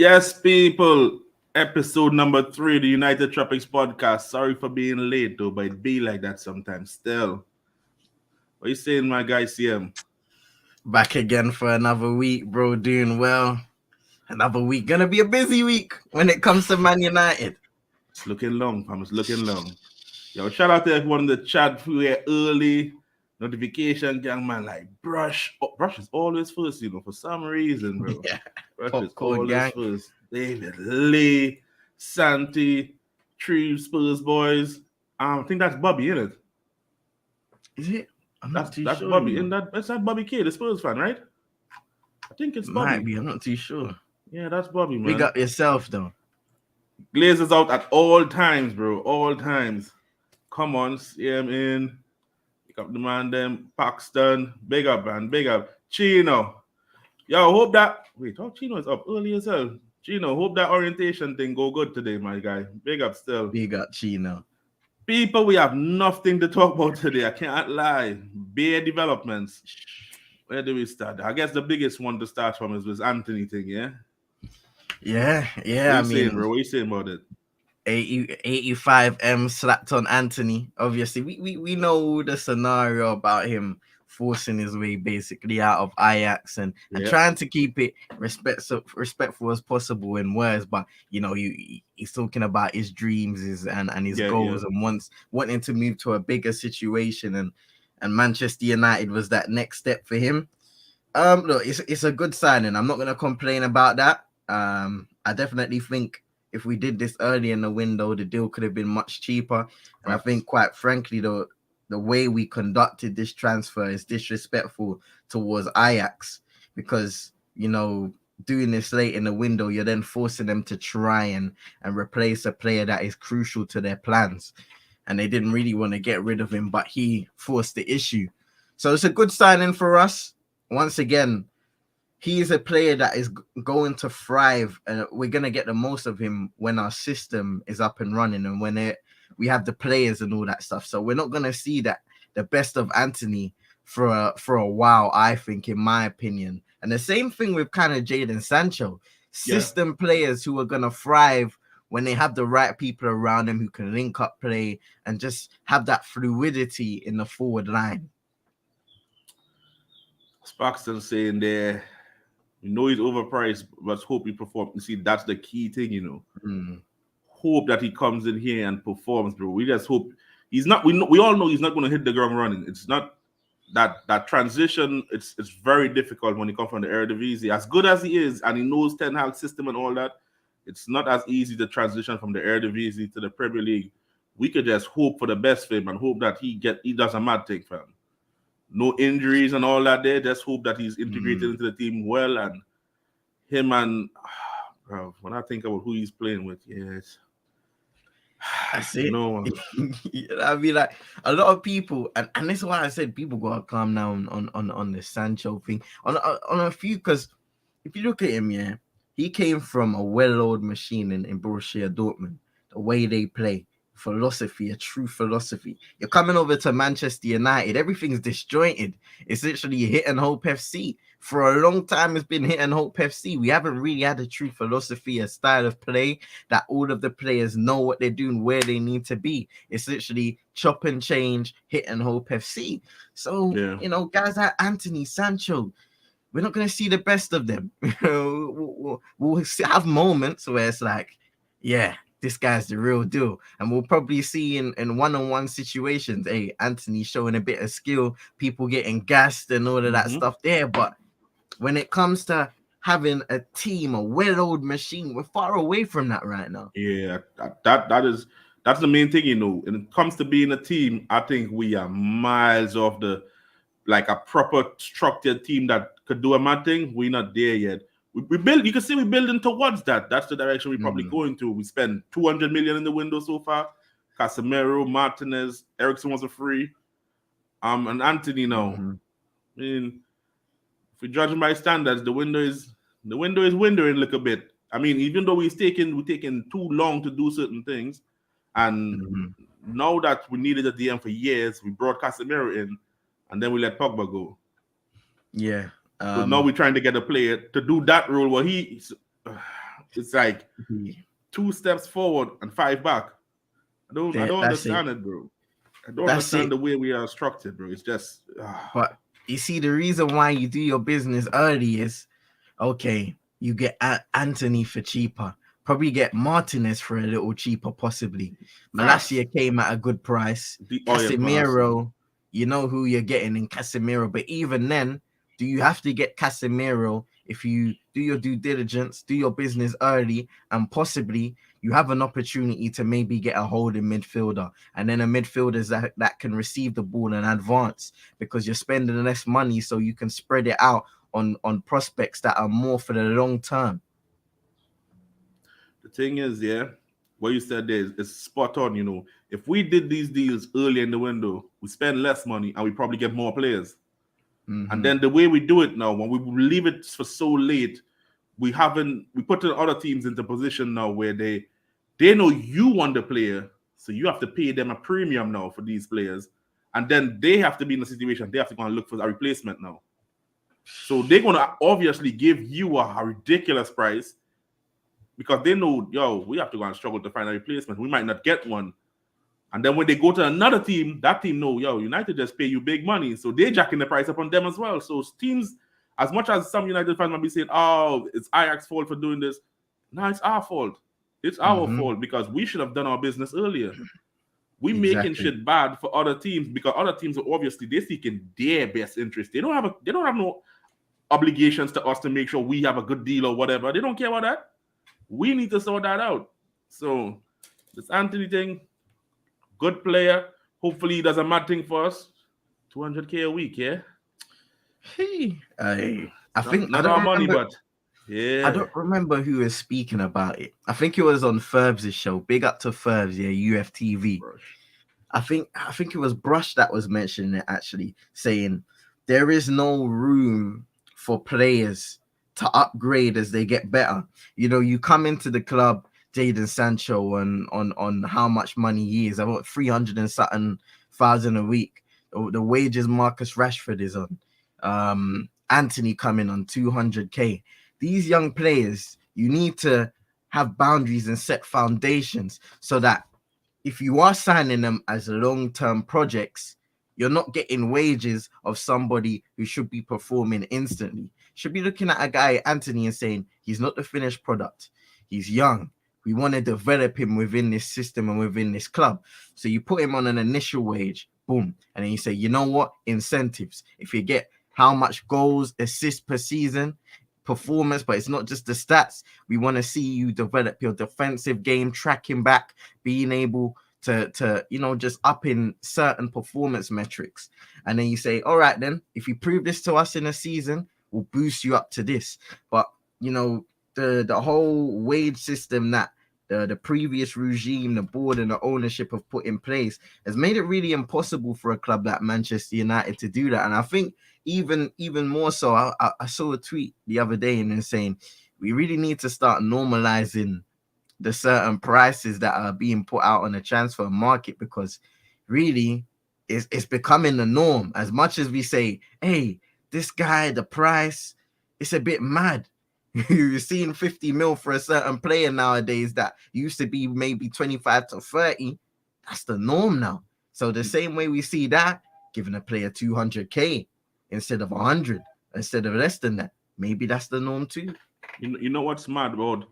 Yes, people. Episode number 3, the United Tropics podcast. Sorry for being late, though, but it be like that sometimes. Still, what you saying, my guy, CM? Back again for another week, bro. Doing well. Another week. Gonna be a busy week when it comes to Man United. It's looking long, fam. It's looking long. Yo, shout out to everyone in the chat who were early. Notification, gang, man. Like, Brush. Oh, Brush is always first, for some reason, bro. Yeah. Brush is Popcorn always gang. first. David Lee, Santi, Tree Spurs boys. I think that's Bobby, isn't it? Is it? I'm not too That's sure. Bobby. That's that Bobby K, the Spurs fan, right? I think it's Bobby. Might be. I'm not too sure. Yeah, that's Bobby, man. Big up yourself, though. Glazers out at all times, bro. All times. Come on, CM in. Pick up the man, them. Paxton. Big up, man. Big up. Chino. Yo, hope that. Wait, Chino is up early as well. Chino, hope that orientation thing go good today, my guy. Big up still. Big up Chino. People, we have nothing to talk about today. I can't lie. Bare developments. Where do we start? I guess the biggest one to start from is this Antony thing, yeah? Yeah. What you saying, mean, bro? What you saying about it? 85M slapped on Antony. Obviously, we know the scenario about him forcing his way basically out of Ajax and trying to keep it respectful as possible in words, but he's talking about his dreams and his goals and wanting to move to a bigger situation, and Manchester United was that next step for him. Look, it's a good signing. I'm not gonna complain about that. I definitely think if we did this early in the window, the deal could have been much cheaper. And I think, quite frankly, the way we conducted this transfer is disrespectful towards Ajax, because, doing this late in the window, you're then forcing them to try and replace a player that is crucial to their plans. And they didn't really want to get rid of him, but he forced the issue. So it's a good signing for us. Once again, he is a player that is going to thrive, and we're going to get the most of him when our system is up and running and when we have the players and all that stuff. So we're not going to see the best of Antony for a while, I think, in my opinion. And the same thing with kind of Jadon Sancho. System players who are going to thrive when they have the right people around them who can link up play and just have that fluidity in the forward line. Sparkston saying there, we know he's overpriced, but hope he performs. You see, that's the key thing, Hope that he comes in here and performs, bro. We just hope he's not. We all know he's not going to hit the ground running. It's not that transition. It's very difficult when he comes from the Eredivisie. As good as he is, and he knows Ten Hag's system and all that, it's not as easy to transition from the Eredivisie to the Premier League. We could just hope for the best for him and hope that he does a mad thing, fam. No injuries and all that there. Just hope that he's integrated into the team well, and him and bro, when I think about who he's playing with, yes. That's it. No. I mean, like, a lot of people, and this is why I said people gotta calm down on the Sancho thing. On a few, because if you look at him, he came from a well-oiled machine in Borussia Dortmund. The way they play, philosophy, a true philosophy. You're coming over to Manchester United, everything's disjointed. It's literally hit and hope FC. For a long time, it's been hit and hope FC. We haven't really had a true philosophy, a style of play that all of the players know what they're doing, where they need to be. It's literally chop and change, hit and hope FC. So, guys like Antony, Sancho, we're not going to see the best of them. We'll have moments where it's like, this guy's the real deal. And we'll probably see in one-on-one situations, hey, Antony showing a bit of skill, people getting gassed and all of that stuff there. But when it comes to having a team, a well-oiled machine, we're far away from that right now. Yeah, that's the main thing, When it comes to being a team, I think we are miles off a proper structured team that could do a mad thing. We're not there yet. We build. You can see we're building towards that. That's the direction we're probably going to. We spent 200 million in the window so far. Casemiro, Martinez, Ericsson was a free. And Antony now. I mean, if we judge by standards, the window is windowing a little bit. I mean, even though we're taking too long to do certain things, and now that we needed a DM for years, we brought Casemiro in, and then we let Pogba go. Yeah. So now we're trying to get a player to do that role where It's like Yeah. 2 steps forward and 5 back. I don't That's it. understand it, bro. I don't That's understand it. the way we are structured, bro. It's just But you see, the reason why you do your business early is, okay, you get Antony for cheaper. Probably get Martinez for a little cheaper, possibly. fast. Malacia came at a good price. Oh yeah, Casemiro, you know who you're getting in Casemiro. But even then, do you have to get Casemiro if you do your due diligence, do your business early, and possibly you have an opportunity to maybe get a holding midfielder, and then a midfielder that can receive the ball and advance, because you're spending less money so you can spread it out on prospects that are more for the long term. The thing is, yeah, what you said there is spot on. If we did these deals early in the window, we spend less money and we probably get more players. And then the way we do it now, when we leave it for so late, we put other teams into position now where they know you want the player, so you have to pay them a premium now for these players, and then they have to be in a situation they have to go and look for a replacement now. So they're gonna obviously give you a ridiculous price because they know, we have to go and struggle to find a replacement. We might not get one. And then when they go to another team, that team know, United just pay you big money. So they're jacking the price up on them as well. So teams, as much as some United fans might be saying, oh, it's Ajax's fault for doing this. No, it's our fault. It's our fault because we should have done our business earlier. We making shit bad for other teams because other teams are obviously they're seeking their best interest. They don't have no obligations to us to make sure we have a good deal or whatever. They don't care about that. We need to sort that out. So this Antony thing, good player. Hopefully he does a mad thing for us. 200K a week, yeah. Hey, I think not our money, but yeah. I don't remember who was speaking about it. I think it was on Ferbs' show. Big up to Ferbs, yeah, UFTV. I think it was Brush that was mentioning it, actually, saying there is no room for players to upgrade as they get better. You come into the club, Jadon Sancho, on how much money he is, about 300 and something thousand a week. The wages Marcus Rashford is on. Antony coming on 200K. These young players, you need to have boundaries and set foundations so that if you are signing them as long-term projects, you're not getting wages of somebody who should be performing instantly. Should be looking at a guy, Antony, and saying, he's not the finished product. He's young. We want to develop him within this system and within this club. So you put him on an initial wage, boom. And then you say, you know what? Incentives. If you get how much goals, assists per season, performance, but it's not just the stats. We want to see you develop your defensive game, tracking back, being able to just up in certain performance metrics. And then you say, all right, then if you prove this to us in a season, we'll boost you up to this. But the whole wage system that the previous regime, the board and the ownership have put in place has made it really impossible for a club like Manchester United to do that. And I think even more so, I saw a tweet the other day and they're saying we really need to start normalizing the certain prices that are being put out on the transfer market, because really it's becoming the norm. As much as we say, hey, this guy, the price, it's a bit mad. You're seeing 50 mil for a certain player nowadays that used to be maybe 25 to 30. That's the norm now. So the same way we see that, giving a player 200K instead of 100, instead of less than that, maybe that's the norm too. You know what's mad about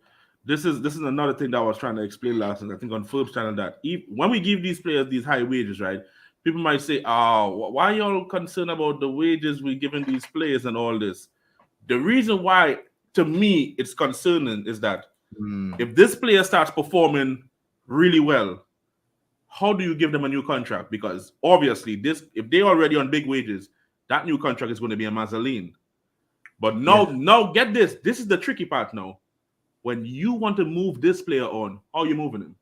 this is another thing that I was trying to explain last night, I think on Forbes channel, that when we give these players these high wages, right, people might say, oh, why are y'all concerned about the wages we're giving these players and all this? The reason why, to me, it's concerning is that if this player starts performing really well, how do you give them a new contract? Because obviously, if they're already on big wages, that new contract is going to be a Mazzoline. But now get this. This is the tricky part now. When you want to move this player on, how are you moving him?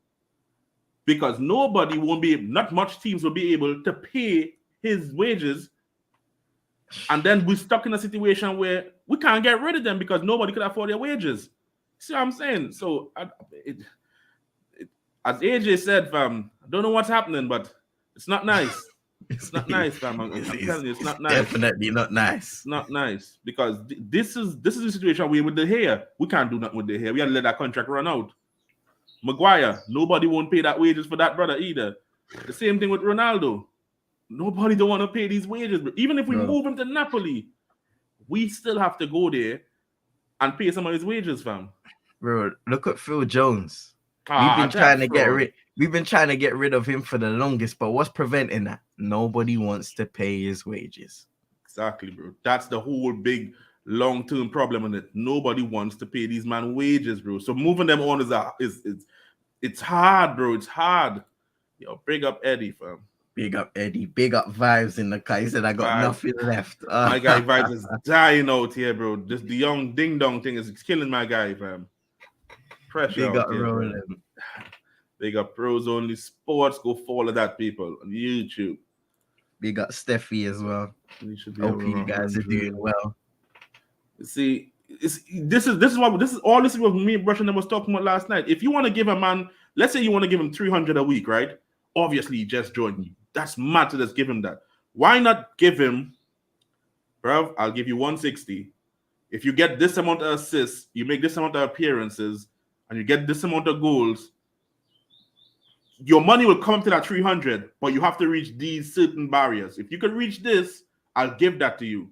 Because not much teams will be able to pay his wages. And then we're stuck in a situation where we can't get rid of them because nobody could afford their wages. See what I'm saying? So, as AJ said, fam, I don't know what's happening, but it's not nice. It's not nice, fam. I'm telling you, it's not nice. Definitely not nice. It's not nice because this is the situation we with the hair. We can't do nothing with the hair. We have to let that contract run out. Maguire, nobody won't pay that wages for that brother either. The same thing with Ronaldo. Nobody don't want to pay these wages. But even if we move him to Napoli, we still have to go there and pay some of his wages, fam. Bro, look at Phil Jones. We've been trying to get rid of him for the longest, but what's preventing that? Nobody wants to pay his wages. Exactly, bro. That's the whole big long-term problem in it. Nobody wants to pay these man wages, bro. So moving them on is it's hard, bro. It's hard. Yo, big up Eddie, fam. Big up Eddie. Big up Vibes in the car. He said I got nothing left. My guy Vibes is dying out here, bro. Just the young ding dong thing is killing my guy, fam. Pressure. Big up rolling. Big up Pros Only Sports. Go follow that, people, on YouTube. Big up Steffi as well. Hope you guys are doing well. See, this is what me and Russian was talking about last night. If you want to give a man, let's say you want to give him 300 a week, right? Obviously, he just joined you. That's mad to just give him that. Why not give him, bro? I'll give you 160. If you get this amount of assists, you make this amount of appearances, and you get this amount of goals, your money will come to that 300, but you have to reach these certain barriers. If you can reach this, I'll give that to you.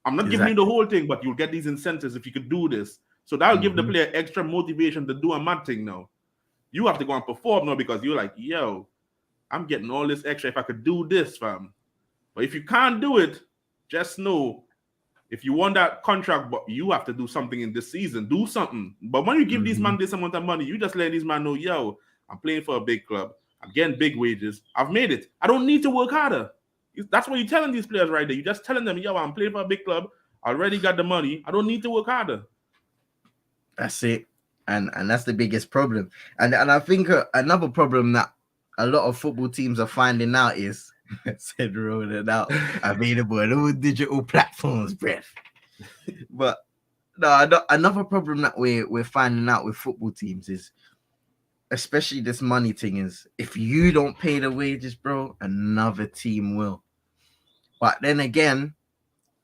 I'm not giving you the whole thing, but you'll get these incentives if you could do this. So that'll give the player extra motivation to do a mad thing now. You have to go and perform now because you're like, yo, I'm getting all this extra if I could do this, fam. But if you can't do it, just know if you want that contract, but you have to do something in this season. Do something. But when you give these man this amount of money, you just let these man know, yo, I'm playing for a big club. I'm getting big wages. I've made it. I don't need to work harder. That's what you're telling these players right there. You're just telling them, yo, I'm playing for a big club. I already got the money. I don't need to work harder. That's it. And that's the biggest problem. And I think another problem that a lot of football teams are finding out is, said rolling out, available on all digital platforms, breath. But no, another problem that we're finding out with football teams is, especially this money thing, is if you don't pay the wages, bro, another team will. But then again,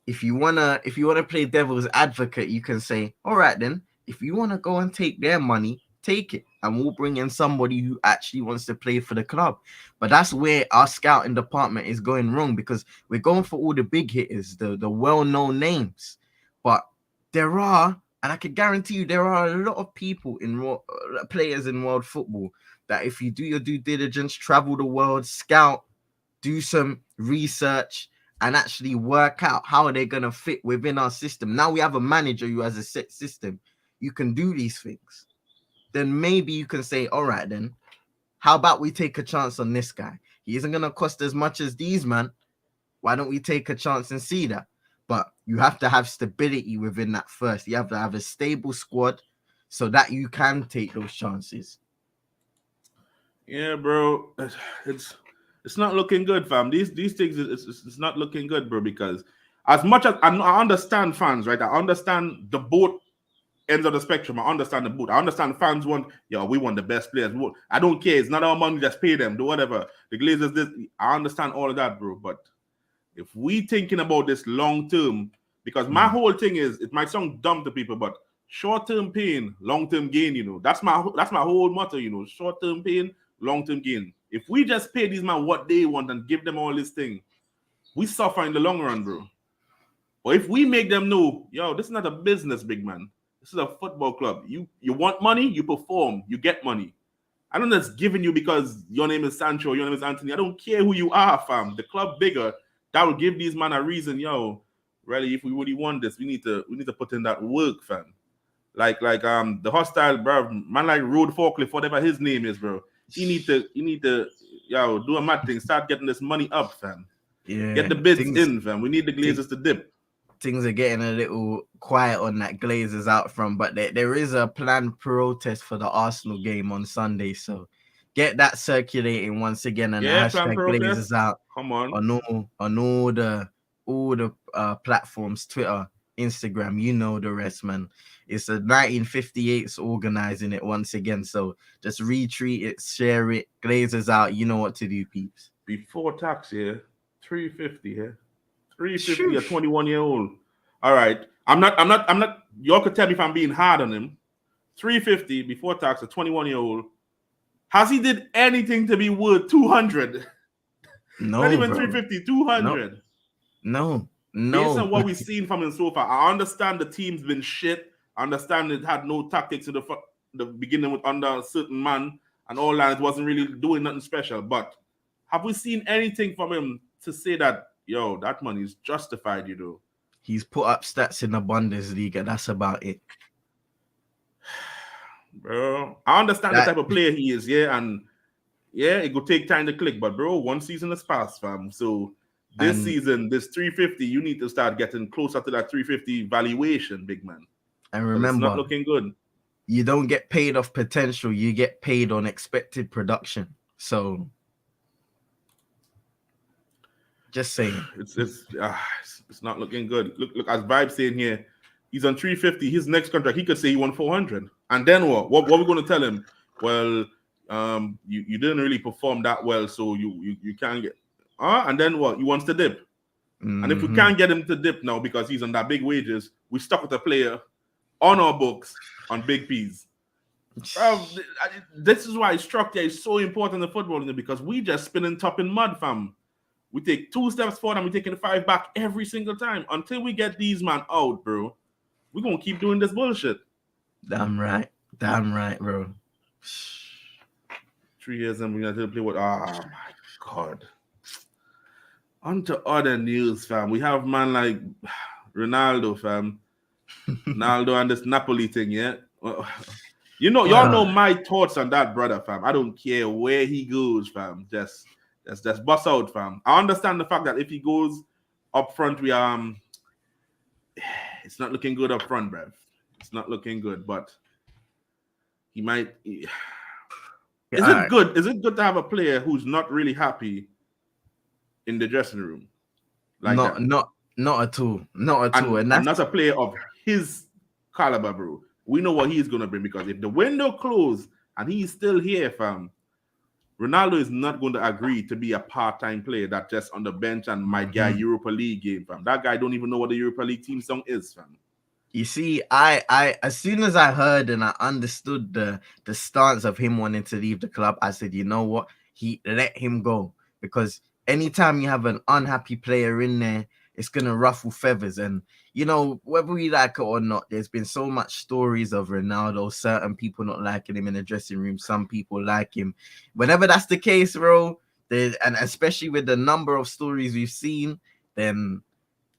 if you wanna play devil's advocate, you can say, all right, then if you want to go and take their money, take it, and we'll bring in somebody who actually wants to play for the club. But that's where our scouting department is going wrong, because we're going for all the big hitters, the well-known names. But there are, and I can guarantee you, there are a lot of people players in world football that if you do your due diligence, travel the world, scout, do some research, and actually work out how they're going to fit within our system. Now we have a manager who has a set system. You can do these things. Then maybe you can say, all right, then, how about we take a chance on this guy? He isn't going to cost as much as these, man. Why don't we take a chance and see that? But you have to have stability within that first. You have to have a stable squad so that you can take those chances. Yeah, bro. It's not looking good, fam. These things, it's not looking good, bro, because as much as I understand fans, right? I understand the both ends of the spectrum. I understand the both. I understand fans want, we want the best players. I don't care. It's not our money. Just pay them. Do whatever. The Glazers, this. I understand all of that, bro. But if we thinking about this long term, because my whole thing is, it might sound dumb to people, but short term pain, long term gain. That's my whole motto. Short term pain, long term gain. If we just pay these men what they want and give them all this thing, we suffer in the long run, bro. Or if we make them know, this is not a business, big man. This is a football club. You want money, you perform, you get money. I don't just giving you because your name is Sancho, your name is Antony. I don't care who you are, fam. The club bigger, that will give these men a reason, really, if we really want this, we need to put in that work, fam. Like the hostile, bro, man like Road Forklift, whatever his name is, bro. You need to do a mad thing. Start getting this money up, fam. Yeah. Get the bids in, fam. We need the Glazers to dip. Things are getting a little quiet on that Glazers out front, but there is a planned protest for the Arsenal game on Sunday. So get that circulating once again, and the hashtag Glazers out. Come on. On all the platforms, Twitter, Instagram, you know the rest, man. It's a 1958's organizing it once again. So just retweet it, share it. Glazers out. You know what to do, peeps. Before tax, 350 here. 350 a 21-year-old. All right. I'm not. Y'all could tell me if I'm being hard on him. 350 before tax, a 21-year-old. Has he did anything to be worth 200? No, not even bro. 350, 200. No. Based on what we've seen from him so far, I understand the team's been shit. I understand it had no tactics in the beginning with under a certain man and all that. It wasn't really doing nothing special. But have we seen anything from him to say that, yo, that money is justified, you know? He's put up stats in the Bundesliga. That's about it. Bro, I understand the type of player he is, yeah, and yeah, it could take time to click, but bro, one season has passed, fam. So this season, this 350, you need to start getting closer to that 350 valuation, big man. And remember, it's not looking good. You don't get paid off potential, you get paid on expected production. So just saying, it's not looking good. Look, as Vibe saying here, he's on 350. His next contract, he could say he won 400. And then what? What we're going to tell him? Well, you didn't really perform that well, so you can't get. And then what? He wants to dip. Mm-hmm. And if we can't get him to dip now because he's on that big wages, we stuck with a player on our books on big P's. This is why structure is so important in football, because we just spinning top in mud, fam. We take 2 steps forward and we're taking 5 back every single time. Until we get these man out, bro, we're going to keep doing this bullshit. Damn right, bro. 3 years and we're going to play with... Oh, my God. On to other news, fam. We have man like Ronaldo, fam. Ronaldo and this Napoli thing, yeah? Y'all know my thoughts on that brother, fam. I don't care where he goes, fam. Just bust out, fam. I understand the fact that if he goes up front, it's not looking good up front, bruv. It's not looking good, but he might. Is it good? Is it good to have a player who's not really happy in the dressing room? Like not at all. Not at all. And that's not a player of his caliber, bro. We know what he's gonna bring, because if the window closed and he's still here, fam, Ronaldo is not going to agree to be a part-time player that just on the bench and might get a Europa League game, fam. That guy don't even know what the Europa League team song is, fam. You see, I as soon as I heard and I understood the stance of him wanting to leave the club, I said, you know what? Let him go, because anytime you have an unhappy player in there, it's gonna ruffle feathers. And whether we like it or not, there's been so much stories of Ronaldo, certain people not liking him in the dressing room, some people like him. Whenever that's the case, bro, and especially with the number of stories we've seen, then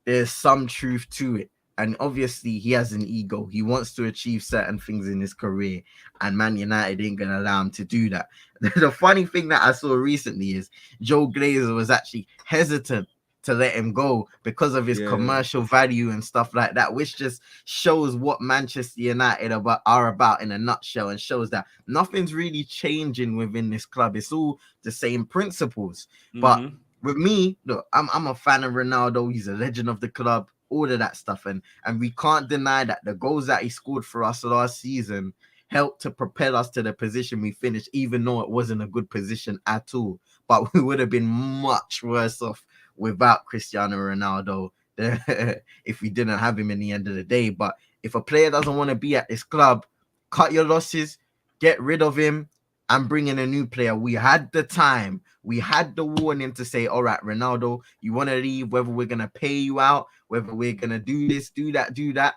there's some truth to it. And obviously he has an ego. He wants to achieve certain things in his career, and Man United ain't gonna allow him to do that. The funny thing that I saw recently is Joe Glazer was actually hesitant to let him go because of his commercial value and stuff like that, which just shows what Manchester United are about in a nutshell, and shows that nothing's really changing within this club. It's all the same principles. But with me, look, I'm a fan of Ronaldo. He's a legend of the club, all of that stuff. And we can't deny that the goals that he scored for us last season helped to propel us to the position we finished, even though it wasn't a good position at all. But we would have been much worse off without Cristiano Ronaldo if we didn't have him in the end of the day. But if a player doesn't want to be at this club, cut your losses, get rid of him, and bring in a new player. We had the time, we had the warning to say, all right, Ronaldo, you want to leave, whether we're going to pay you out, whether we're going to do this, do that,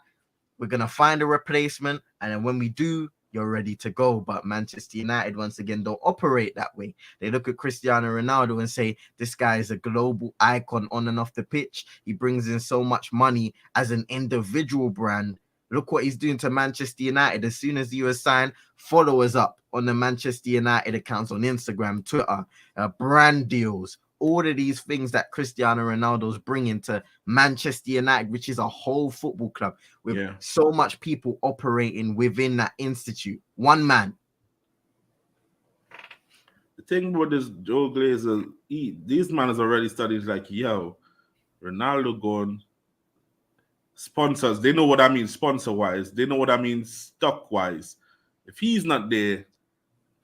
we're going to find a replacement. And then when we do, you're ready to go. But Manchester United, once again, don't operate that way. They look at Cristiano Ronaldo and say, this guy is a global icon on and off the pitch. He brings in so much money as an individual brand. Look what he's doing to Manchester United. As soon as he was signed, followers up on the Manchester United accounts on Instagram, Twitter, brand deals, all of these things that Cristiano Ronaldo's bringing to Manchester United, which is a whole football club with so much people operating within that institute. One man. The thing about this Joe Glazer, these man has already studied, like, yo, Ronaldo gone. Sponsors, they know what I mean sponsor-wise. They know what I mean stock-wise. If he's not there,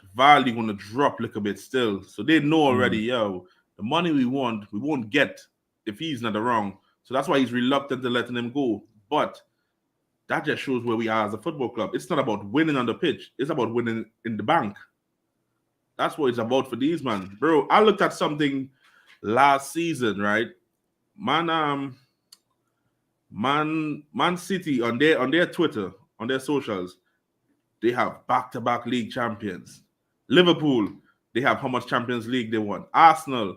the value going to drop a little bit still. So they know already, yo, the money we won't get if he's not around. So that's why he's reluctant to letting him go. But that just shows where we are as a football club. It's not about winning on the pitch. It's about winning in the bank. That's what it's about for these man. Bro, I looked at something last season, right? Man City on their Twitter, on their socials, they have back-to-back league champions. Liverpool, they have how much Champions League they won. Arsenal,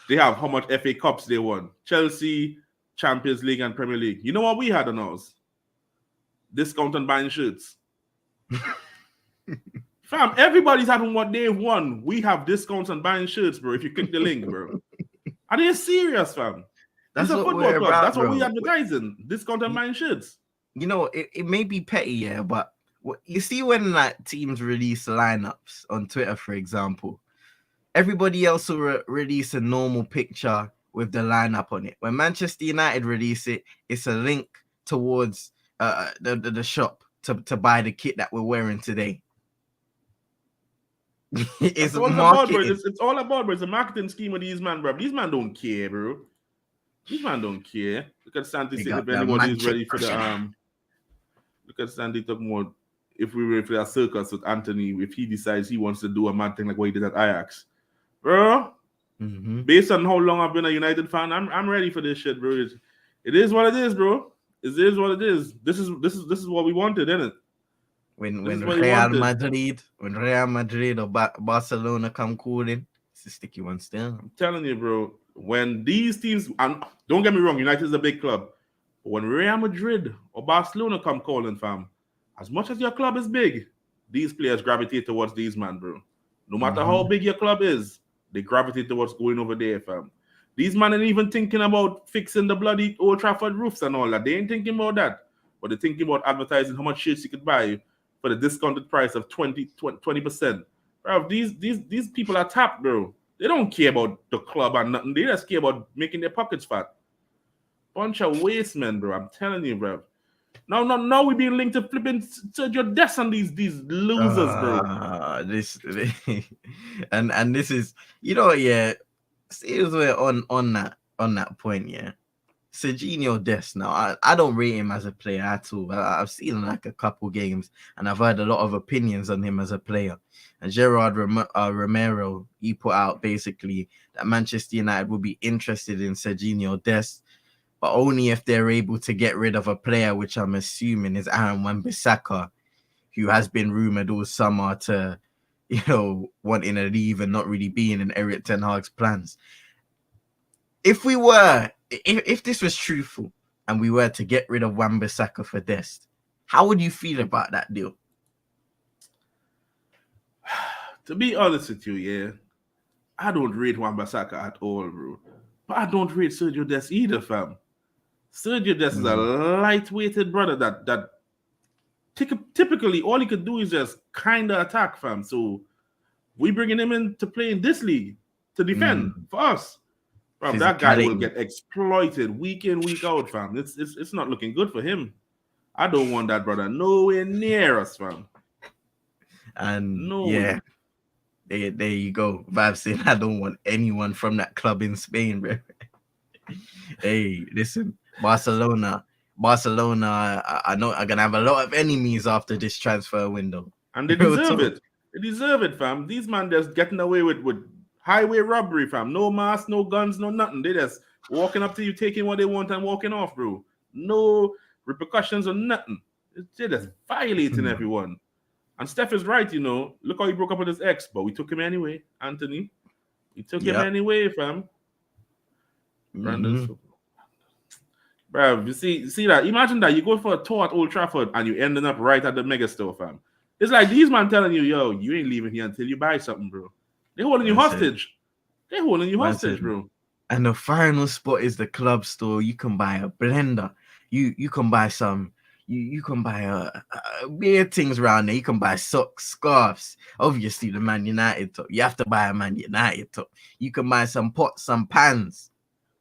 they have how much FA Cups they won. Chelsea, Champions League and Premier League. You know what we had on ours? Discount on buying shirts. Fam, everybody's having what they've won. We have discounts on buying shirts, bro. If you click the link, bro. Are they serious, fam? That's a football club. That's what we advertising. Discount on buying shirts. You know, it may be petty, yeah, but you see when like teams release lineups on Twitter, for example, everybody else will release a normal picture with the lineup on it. When Manchester United release it, it's a link towards the shop to buy the kit that we're wearing today. It's all about, bro. It's all about, bro. It's a marketing scheme of these man, bro. These man don't care, bro. These man don't care. Look at Santi saying if anybody's ready for the Look at Santi talking about if we were for a circus with Antony, if he decides he wants to do a mad thing like what he did at Ajax, bro. Mm-hmm. Based on how long I've been a United fan, I'm ready for this shit, bro. It is what it is, bro. It is what it is. This is what we wanted, isn't it? When Real Madrid or Barcelona come calling, it's a sticky one still. I'm telling you, bro. When these teams, and don't get me wrong, United is a big club, but when Real Madrid or Barcelona come calling, fam, as much as your club is big, these players gravitate towards these man, bro. No matter how big your club is, they gravitate towards going over there, fam. These men ain't even thinking about fixing the bloody Old Trafford roofs and all that. They ain't thinking about that. But they're thinking about advertising how much shirts you could buy for the discounted price of 20%. Bro, these people are tapped, bro. They don't care about the club and nothing. They just care about making their pockets fat. Bunch of waste men, bro. I'm telling you, bro. Now we being linked to flipping Sergio Dest on these losers, bro. And this is, you know, yeah. Seriously, on that point, yeah. Serginho Dest. Now, I don't rate him as a player at all. I've seen like a couple games, and I've heard a lot of opinions on him as a player. And Gerard Romero, he put out basically that Manchester United would be interested in Serginho Dest, but only if they're able to get rid of a player, which I'm assuming is Aaron Wan-Bissaka, who has been rumored all summer to, you know, wanting to leave and not really being in Erik ten Hag's plans. If this was truthful and we were to get rid of Wan-Bissaka for Dest, how would you feel about that deal? To be honest with you, yeah, I don't rate Wan-Bissaka at all, bro. But I don't rate Sergio Dest either, fam. Sergio Dest is a lightweighted brother that typically all he could do is just kind of attack, fam. So we bringing him in to play in this league to defend for us. Fam, that guy will get exploited week in, week out, fam. It's not looking good for him. I don't want that brother nowhere near us, fam. And yeah, there you go. Vibe saying I don't want anyone from that club in Spain, bro. Hey, listen, Barcelona, I know I'm gonna have a lot of enemies after this transfer window. And they deserve it. They deserve it, fam. These man just getting away with highway robbery, fam. No mask, no guns, no nothing. They just walking up to you, taking what they want and walking off, bro. No repercussions or nothing. They're just violating everyone. And Steph is right, you know. Look how he broke up with his ex, but we took him anyway, Antony. We took him anyway, fam. Brandon. Bro, you see that? Imagine that you go for a tour at Old Trafford and you ending up right at the mega store, fam. It's like these man telling you, yo, you ain't leaving here until you buy something, bro. They're holding you hostage. They're holding you hostage, bro. And the final spot is the club store. You can buy a blender. You can buy some. You can buy weird things around there. You can buy socks, scarves. Obviously, the Man United top. You have to buy a Man United top. You can buy some pots, some pans.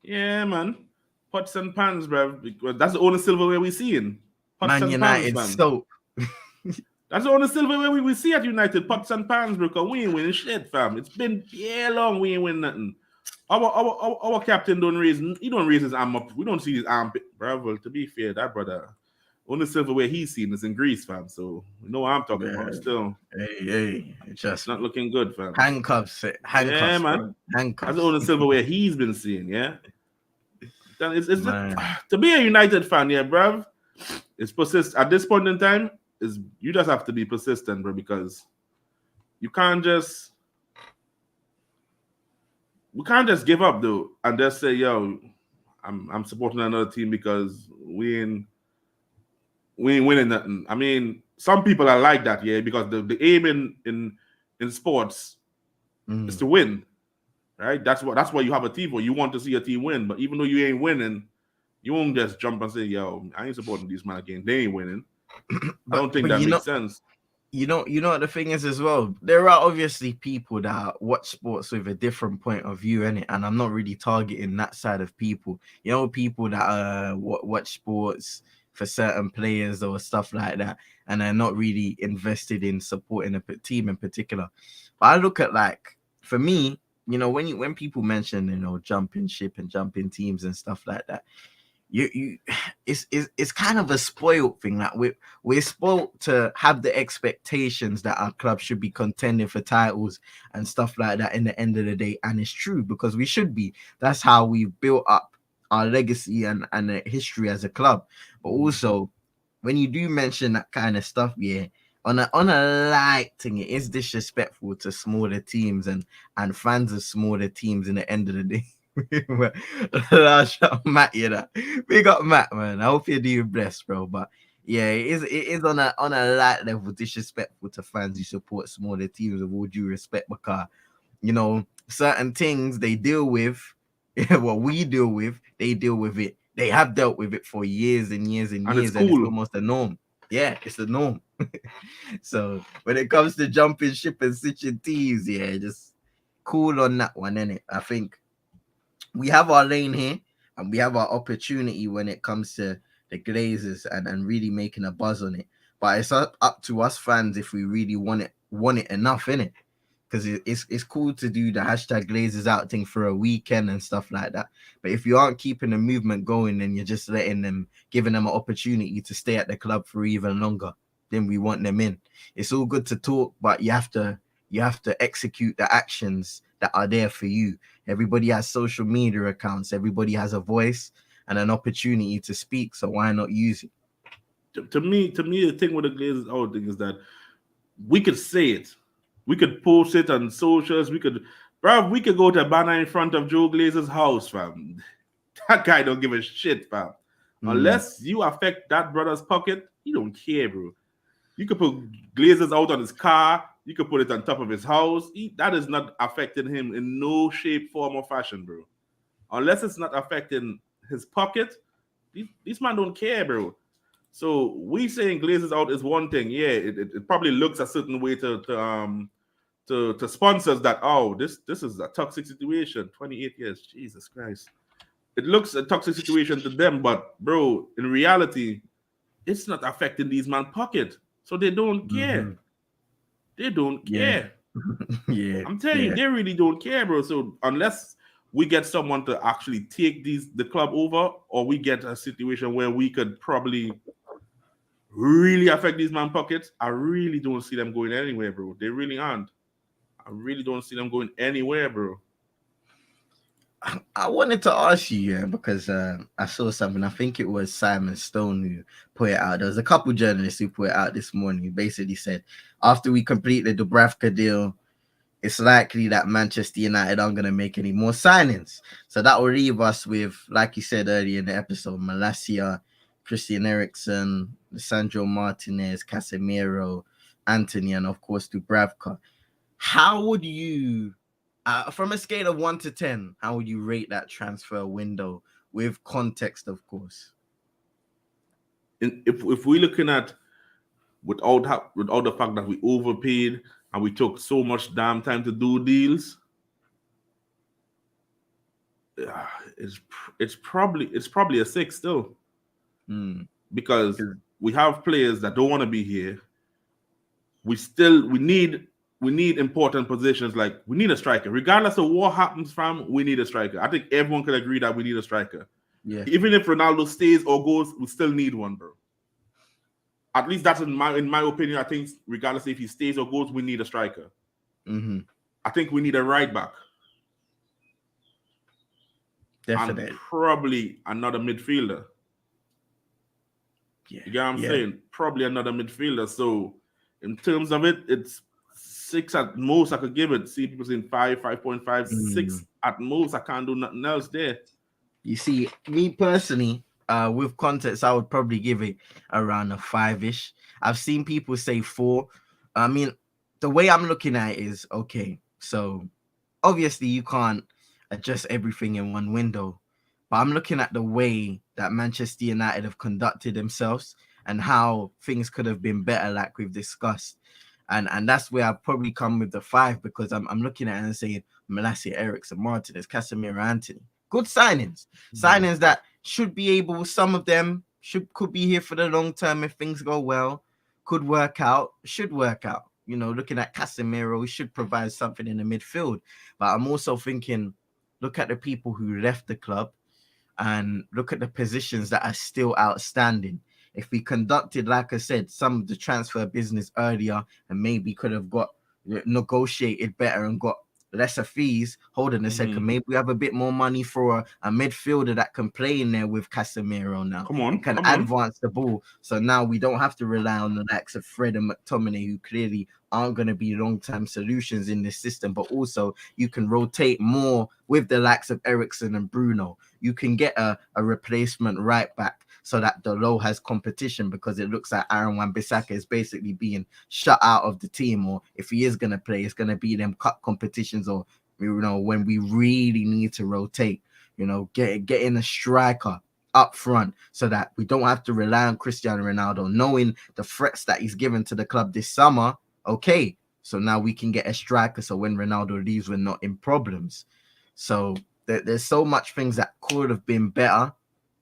Yeah, man. Pots and pans, bro. That's the only silverware we see in. Pots Man and United pans, soap. That's the only silverware we see at United. Pots and pans, bro. Because we ain't winning shit, fam. It's been long we ain't winning nothing. Our captain don't raise. He don't raise his arm up. We don't see his armpit, bro. Well, to be fair, that brother, only silverware he's seen is in Greece, fam. So you know what I'm talking Yeah. about. Still, Hey, it's trust not me. looking good, fam. Yeah, Handcuffs, man. bro. That's the Handcuffs, only silverware he's been seeing. Yeah. Then it's just, man. to be a United fan, yeah, bruv. It's persist at this point in time. Is you just have to be persistent, bro, because you can't just we can't just give up though and just say, yo, I'm supporting another team because we ain't winning nothing. I mean, some people are like that, yeah, because the aim in sports is to win, right? That's why you have a team for. You want to see a team win, but even though you ain't winning, you won't just jump and say, yo, I ain't supporting these man again. They ain't winning. I don't think But that makes sense. you know what the thing is as well. There are obviously people that watch sports with a different point of view in it, and I'm not really targeting that side of people. You know, people that watch sports for certain players or stuff like that, and are not really invested in supporting a team in particular. But I look at, like, for me, you know, when people mention, you know, jumping ship and jumping teams and stuff like that, you it's kind of a spoiled thing. Like, we're spoiled to have the expectations that our club should be contending for titles and stuff like that in the end of the day, and it's true, because we should be. That's how we've built up our legacy and the history as a club. But also, when you do mention that kind of stuff, yeah, on a light thing, it is disrespectful to smaller teams and fans of smaller teams in the end of the day. Last shot, Matt, you know. We got Matt, man. I hope you're doing blessed, bro. But yeah, it is on a light level disrespectful to fans who support smaller teams, with all due respect, because, you know, certain things they deal with, what we deal with, they deal with it. They have dealt with it for years and years and And it's years, and it's cool. almost a norm. Yeah, it's the norm. So when it comes to jumping ship and switching teams, yeah, just cool on that one, innit? I think we have our lane here, and we have our opportunity when it comes to the Glazers and really making a buzz on it. But it's up to us fans if we really want it enough, innit? Because it's cool to do the hashtag Glazers out thing for a weekend and stuff like that. But if you aren't keeping the movement going, then you're just giving them an opportunity to stay at the club for even longer, then we want them in. It's all good to talk, but you have to execute the actions that are there for you. Everybody has social media accounts. Everybody has a voice and an opportunity to speak. So why not use it? To me, the thing with the Glazers out thing is that we could say it. We could post it on socials. We could go to a banner in front of Joe Glazer's house, fam. That guy don't give a shit, fam. Unless you affect that brother's pocket, he don't care, bro. You could put Glazers out on his car. You could put it on top of his house. That is not affecting him in no shape, form, or fashion, bro. Unless it's not affecting his pocket, these man don't care, bro. So we saying Glazers out is one thing. Yeah, it probably looks a certain way to sponsors that, oh, this is a toxic situation. 28 years, Jesus Christ. It looks a toxic situation to them, but bro, in reality, it's not affecting these man pocket. So they don't care. They don't Yeah. care. Yeah. I'm telling you, they really don't care, bro. So unless we get someone to actually take the club over, or we get a situation where we could probably really affect these man pockets, I really don't see them going anywhere, bro. They really aren't. I really don't see them going anywhere, bro. I wanted to ask you, yeah, because I saw something. I think it was Simon Stone who put it out. There was a couple journalists who put it out this morning. Who basically said, after we complete the Dubravka deal, it's likely that Manchester United aren't going to make any more signings. So that will leave us with, like you said earlier in the episode, Malacia, Christian Eriksen, Sandro Martinez, Casemiro, Antony, and of course Dubravka. How would you, from a scale of 1 to 10, how would you rate that transfer window with context, of course? If we're looking at without the fact that we overpaid and we took so much damn time to do deals, it's probably a 6 still, because we have players that don't want to be here. We need we need important positions. Like we need a striker, regardless of what happens. From we need a striker. I think everyone could agree that we need a striker. Yeah. Even if Ronaldo stays or goes, we still need one, bro. At least that's in my opinion. I think regardless if he stays or goes, we need a striker. Mm-hmm. I think we need a right back. Definitely. And probably another midfielder. Yeah. You get what I'm saying? Probably another midfielder. So in terms of it, it's 6 at most I could give it. See people saying 5, 5.5, 6 at most. I can't do nothing else there. You see, me personally, with context, I would probably give it around a 5-ish. I've seen people say 4. I mean, the way I'm looking at it is, okay, so obviously you can't adjust everything in one window, but I'm looking at the way that Manchester United have conducted themselves and how things could have been better, like we've discussed. And that's where I've probably come with the 5, because I'm looking at it and saying Malacia, Eriksen, Martinez, Casemiro, Antony. Good signings. Signings that should be able, some of them could be here for the long term if things go well, could work out, should work out. You know, looking at Casemiro, he should provide something in the midfield. But I'm also thinking, look at the people who left the club and look at the positions that are still outstanding. If we conducted, like I said, some of the transfer business earlier and maybe could have got negotiated better and got lesser fees. Hold on a second, maybe we have a bit more money for a midfielder that can play in there with Casemiro now. Can advance the ball. So now we don't have to rely on the likes of Fred and McTominay, who clearly aren't going to be long-term solutions in this system, but also you can rotate more with the likes of Eriksen and Bruno. You can get a replacement right back so that Delo has competition, because it looks like Aaron Wan-Bissaka is basically being shut out of the team, or if he is going to play, it's going to be them cup competitions, or, you know, when we really need to rotate, you know, getting a striker up front so that we don't have to rely on Cristiano Ronaldo, knowing the threats that he's given to the club this summer. Okay, so now we can get a striker, so when Ronaldo leaves, we're not in problems. So there's so much things that could have been better.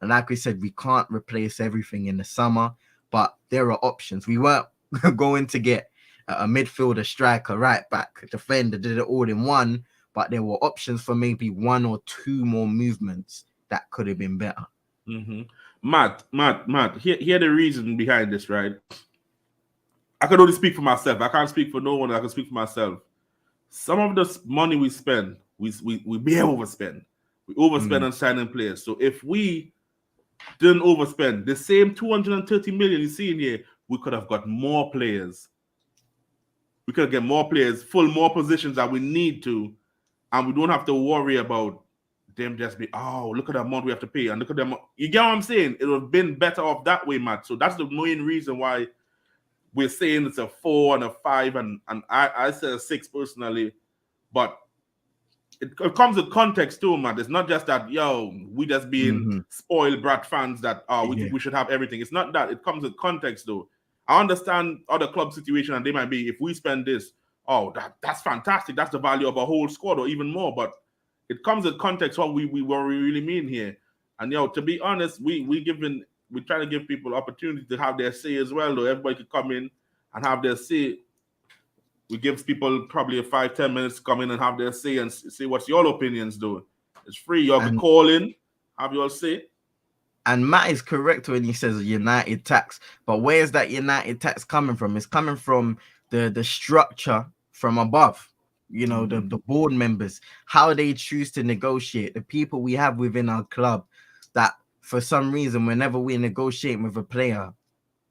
And like we said, we can't replace everything in the summer, but there are options. We weren't going to get a midfielder, striker, right back, defender, did it all in one, but there were options for maybe 1 or 2 more movements that could have been better. Matt, here the reason behind this, right? I can only speak for myself. I can't speak for no one. I can speak for myself. Some of the money we spend, we may overspend. We overspend on signing players. So if we didn't overspend the same 230 million you see in here, we could have got more players. We could get more players, full more positions that we need to, and we don't have to worry about them just be, oh, look at the amount we have to pay, and look at them. You get what I'm saying? It would have been better off that way, Matt. So that's the main reason why we're saying it's a 4 and a 5, and I say a 6 personally, but it comes with context too, man. It's not just that, we just being spoiled brat fans that we think we should have everything. It's not that. It comes with context though. I understand other club situation, and they might be, if we spend this, that's fantastic. That's the value of a whole squad or even more. But it comes with context what we really mean here. And to be honest, we try to give people opportunity to have their say as well. Though everybody could come in and have their say. We give people probably 5-10 minutes to come in and have their say and say what's your opinions doing. It's free. You have to call in, have your say. And Matt is correct when he says United tax. But where's that United tax coming from? It's coming from the structure from above. You know, the board members, how they choose to negotiate, the people we have within our club that for some reason, whenever we're negotiating with a player,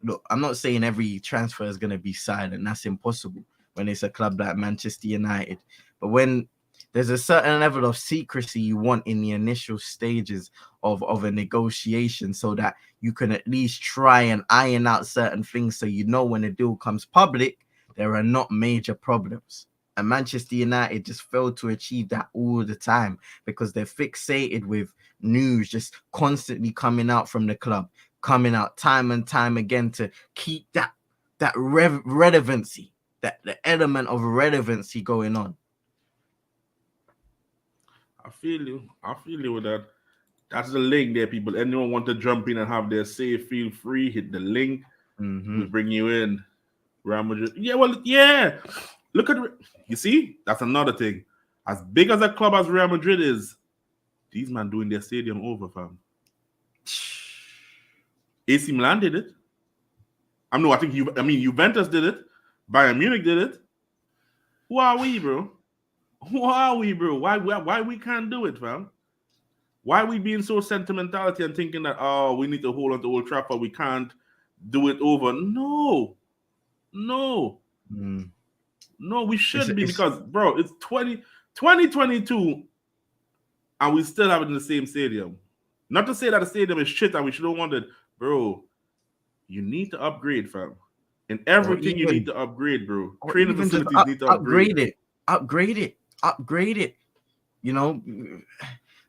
look, I'm not saying every transfer is going to be silent. That's impossible when it's a club like Manchester United. But when there's a certain level of secrecy you want in the initial stages of a negotiation, so that you can at least try and iron out certain things, so you know when the deal comes public, there are not major problems. And Manchester United just failed to achieve that all the time, because they're fixated with news just constantly coming out from the club, coming out time and time again to keep that relevancy, the element of relevancy going on. I feel you with that. That's the link there, people. Anyone want to jump in and have their say, feel free. Hit the link. We'll bring you in. Real Madrid. Yeah, well, yeah. Look at you see, that's another thing. As big as a club as Real Madrid is, these men doing their stadium over, fam. AC Milan did it. I think Juventus did it. Bayern Munich did it. Who are we, bro? Why we can't do it, fam? Why are we being so sentimentality and thinking that we need to hold on to Old Trafford, we can't do it over? No, we should be, because bro, it's 2022 and we still have it in the same stadium. Not to say that the stadium is shit and we shouldn't want it, bro. You need to upgrade, fam. In everything you need to upgrade, bro. Training facilities need to upgrade. Upgrade it. You know,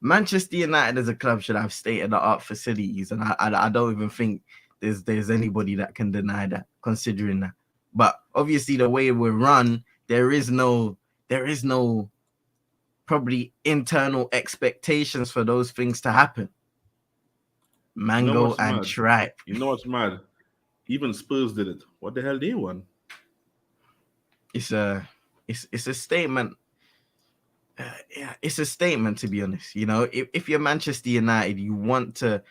Manchester United as a club should have state-of-the-art facilities, and I don't even think there's anybody that can deny that, considering that. But obviously, the way we're run, there is no probably internal expectations for those things to happen. Mango and tripe. You know what's mad? Even Spurs did it. What the hell they won? It's a statement. It's a statement, to be honest. You know, if you're Manchester United, you want to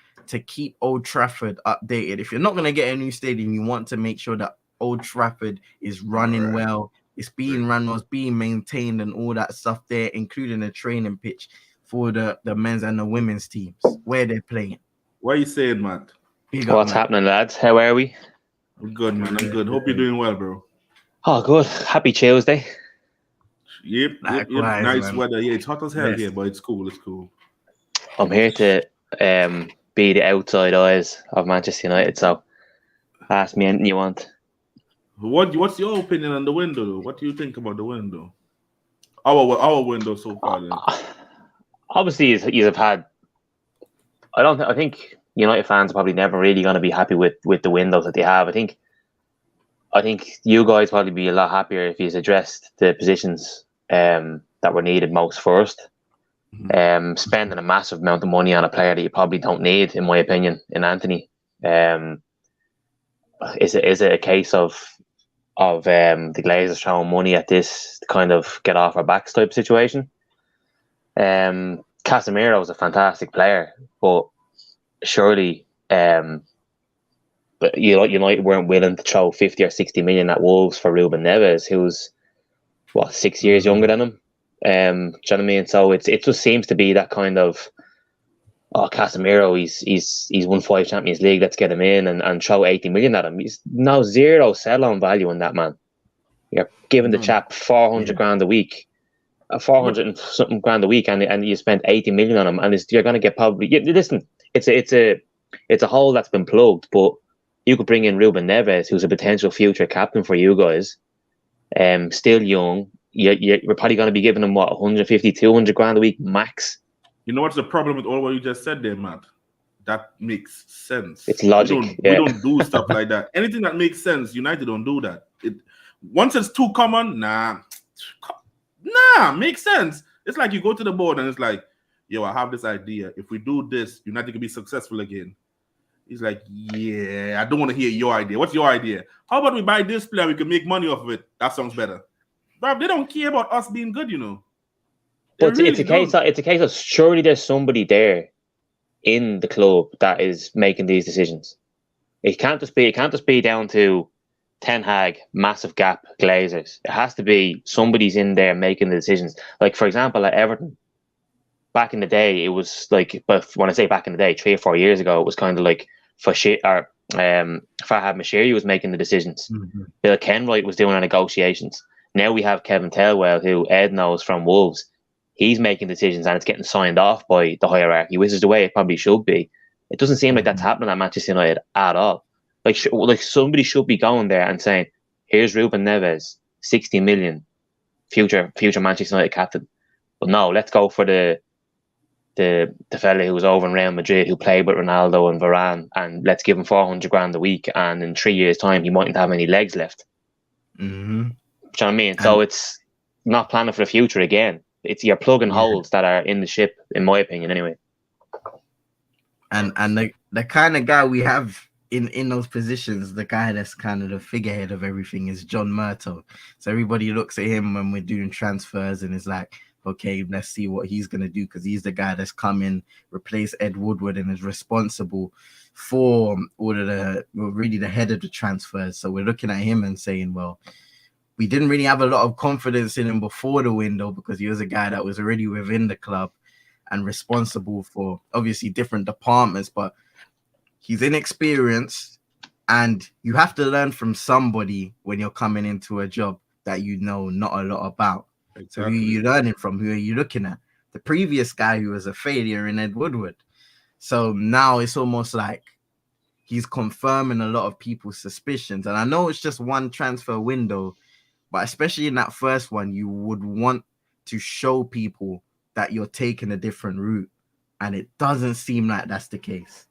keep Old Trafford updated. If you're not going to get a new stadium, you want to make sure that Old Trafford is running well, it's being run well, it's being maintained, and all that stuff there, including a training pitch for the men's and the women's teams where they're playing. What are you saying, Matt? What's happening, lads? How are we? I'm good, man. I'm good. Hope you're doing well, bro. Oh, good. Happy Tuesday. Yep. Nice weather. Yeah, it's hot as hell here, but it's cool. I'm here to be the outside eyes of Manchester United, so ask me anything you want. What's your opinion on the window, though? What do you think about the window? Our window so far, then. Obviously, you have had. I think United fans are probably never really going to be happy with the windows that they have. I think you guys probably be a lot happier if he's addressed the positions that were needed most first. Spending a massive amount of money on a player that you probably don't need, in my opinion, in Antony. Is it a case of the Glazers throwing money at this to kind of get off our backs type situation? Casemiro is a fantastic player, but surely but United weren't willing to throw 50 or 60 million at Wolves for Ruben Neves, who's 6 years younger than him. Do you know what I mean? So it just seems to be that kind of Casemiro, he's won 5 Champions League, let's get him in and throw 80 million at him. He's now zero sell-on value in that man. You're giving the chap 400 grand a week. 400 and something grand a week, and you spend 80 million on him, and you're going to get probably. Listen, it's a hole that's been plugged, but you could bring in Ruben Neves, who's a potential future captain for you guys. Still young. We're probably going to be giving him 150, 200 grand a week max. You know what's the problem with all what you just said there, Matt? That makes sense. It's logic. We don't do stuff like that. Anything that makes sense, United don't do that. Once it's too common, makes sense. It's like you go to the board and it's like, yo, I have this idea. If we do this, United can be successful again. He's like, yeah, I don't want to hear your idea. What's your idea? How about we buy this player? We can make money off of it. That sounds better. But they don't care about us being good, you know. But it's a case of surely there's somebody there in the club that is making these decisions. It can't just be down to Ten Hag, massive gap, Glazers. It has to be somebody's in there making the decisions. Like, for example, at Everton, back in the day, it was like, but when I say back in the day, 3 or 4 years ago, it was kind of like Farhad Mashiri was making the decisions. Bill Kenwright was doing the negotiations. Now we have Kevin Telwell, who Ed knows from Wolves. He's making decisions and it's getting signed off by the hierarchy, which is the way it probably should be. It doesn't seem like that's happening at Manchester United at all. Like somebody should be going there and saying, here's Ruben Neves, 60 million, future Manchester United captain. But no, let's go for the fella who was over in Real Madrid, who played with Ronaldo and Varane, and let's give him 400 grand a week, and in 3 years' time he mightn't have any legs left. Do you know what I mean? So it's not planning for the future again. You're plugging holes that are in the ship, in my opinion, anyway. And the kind of guy we have in those positions, the guy that's kind of the figurehead of everything is John Murtough. So everybody looks at him when we're doing transfers and is like, okay, let's see what he's going to do, because he's the guy that's come in, replaced Ed Woodward, and is responsible for all of really the head of the transfers. So we're looking at him and saying, well, we didn't really have a lot of confidence in him before the window because he was a guy that was already within the club and responsible for obviously different departments, but he's inexperienced, and you have to learn from somebody when you're coming into a job that you know not a lot about. Exactly. So who are you learning from? Who are you looking at? The previous guy who was a failure in Ed Woodward. So now it's almost like he's confirming a lot of people's suspicions. And I know it's just one transfer window, but especially in that first one, you would want to show people that you're taking a different route. And it doesn't seem like that's the case.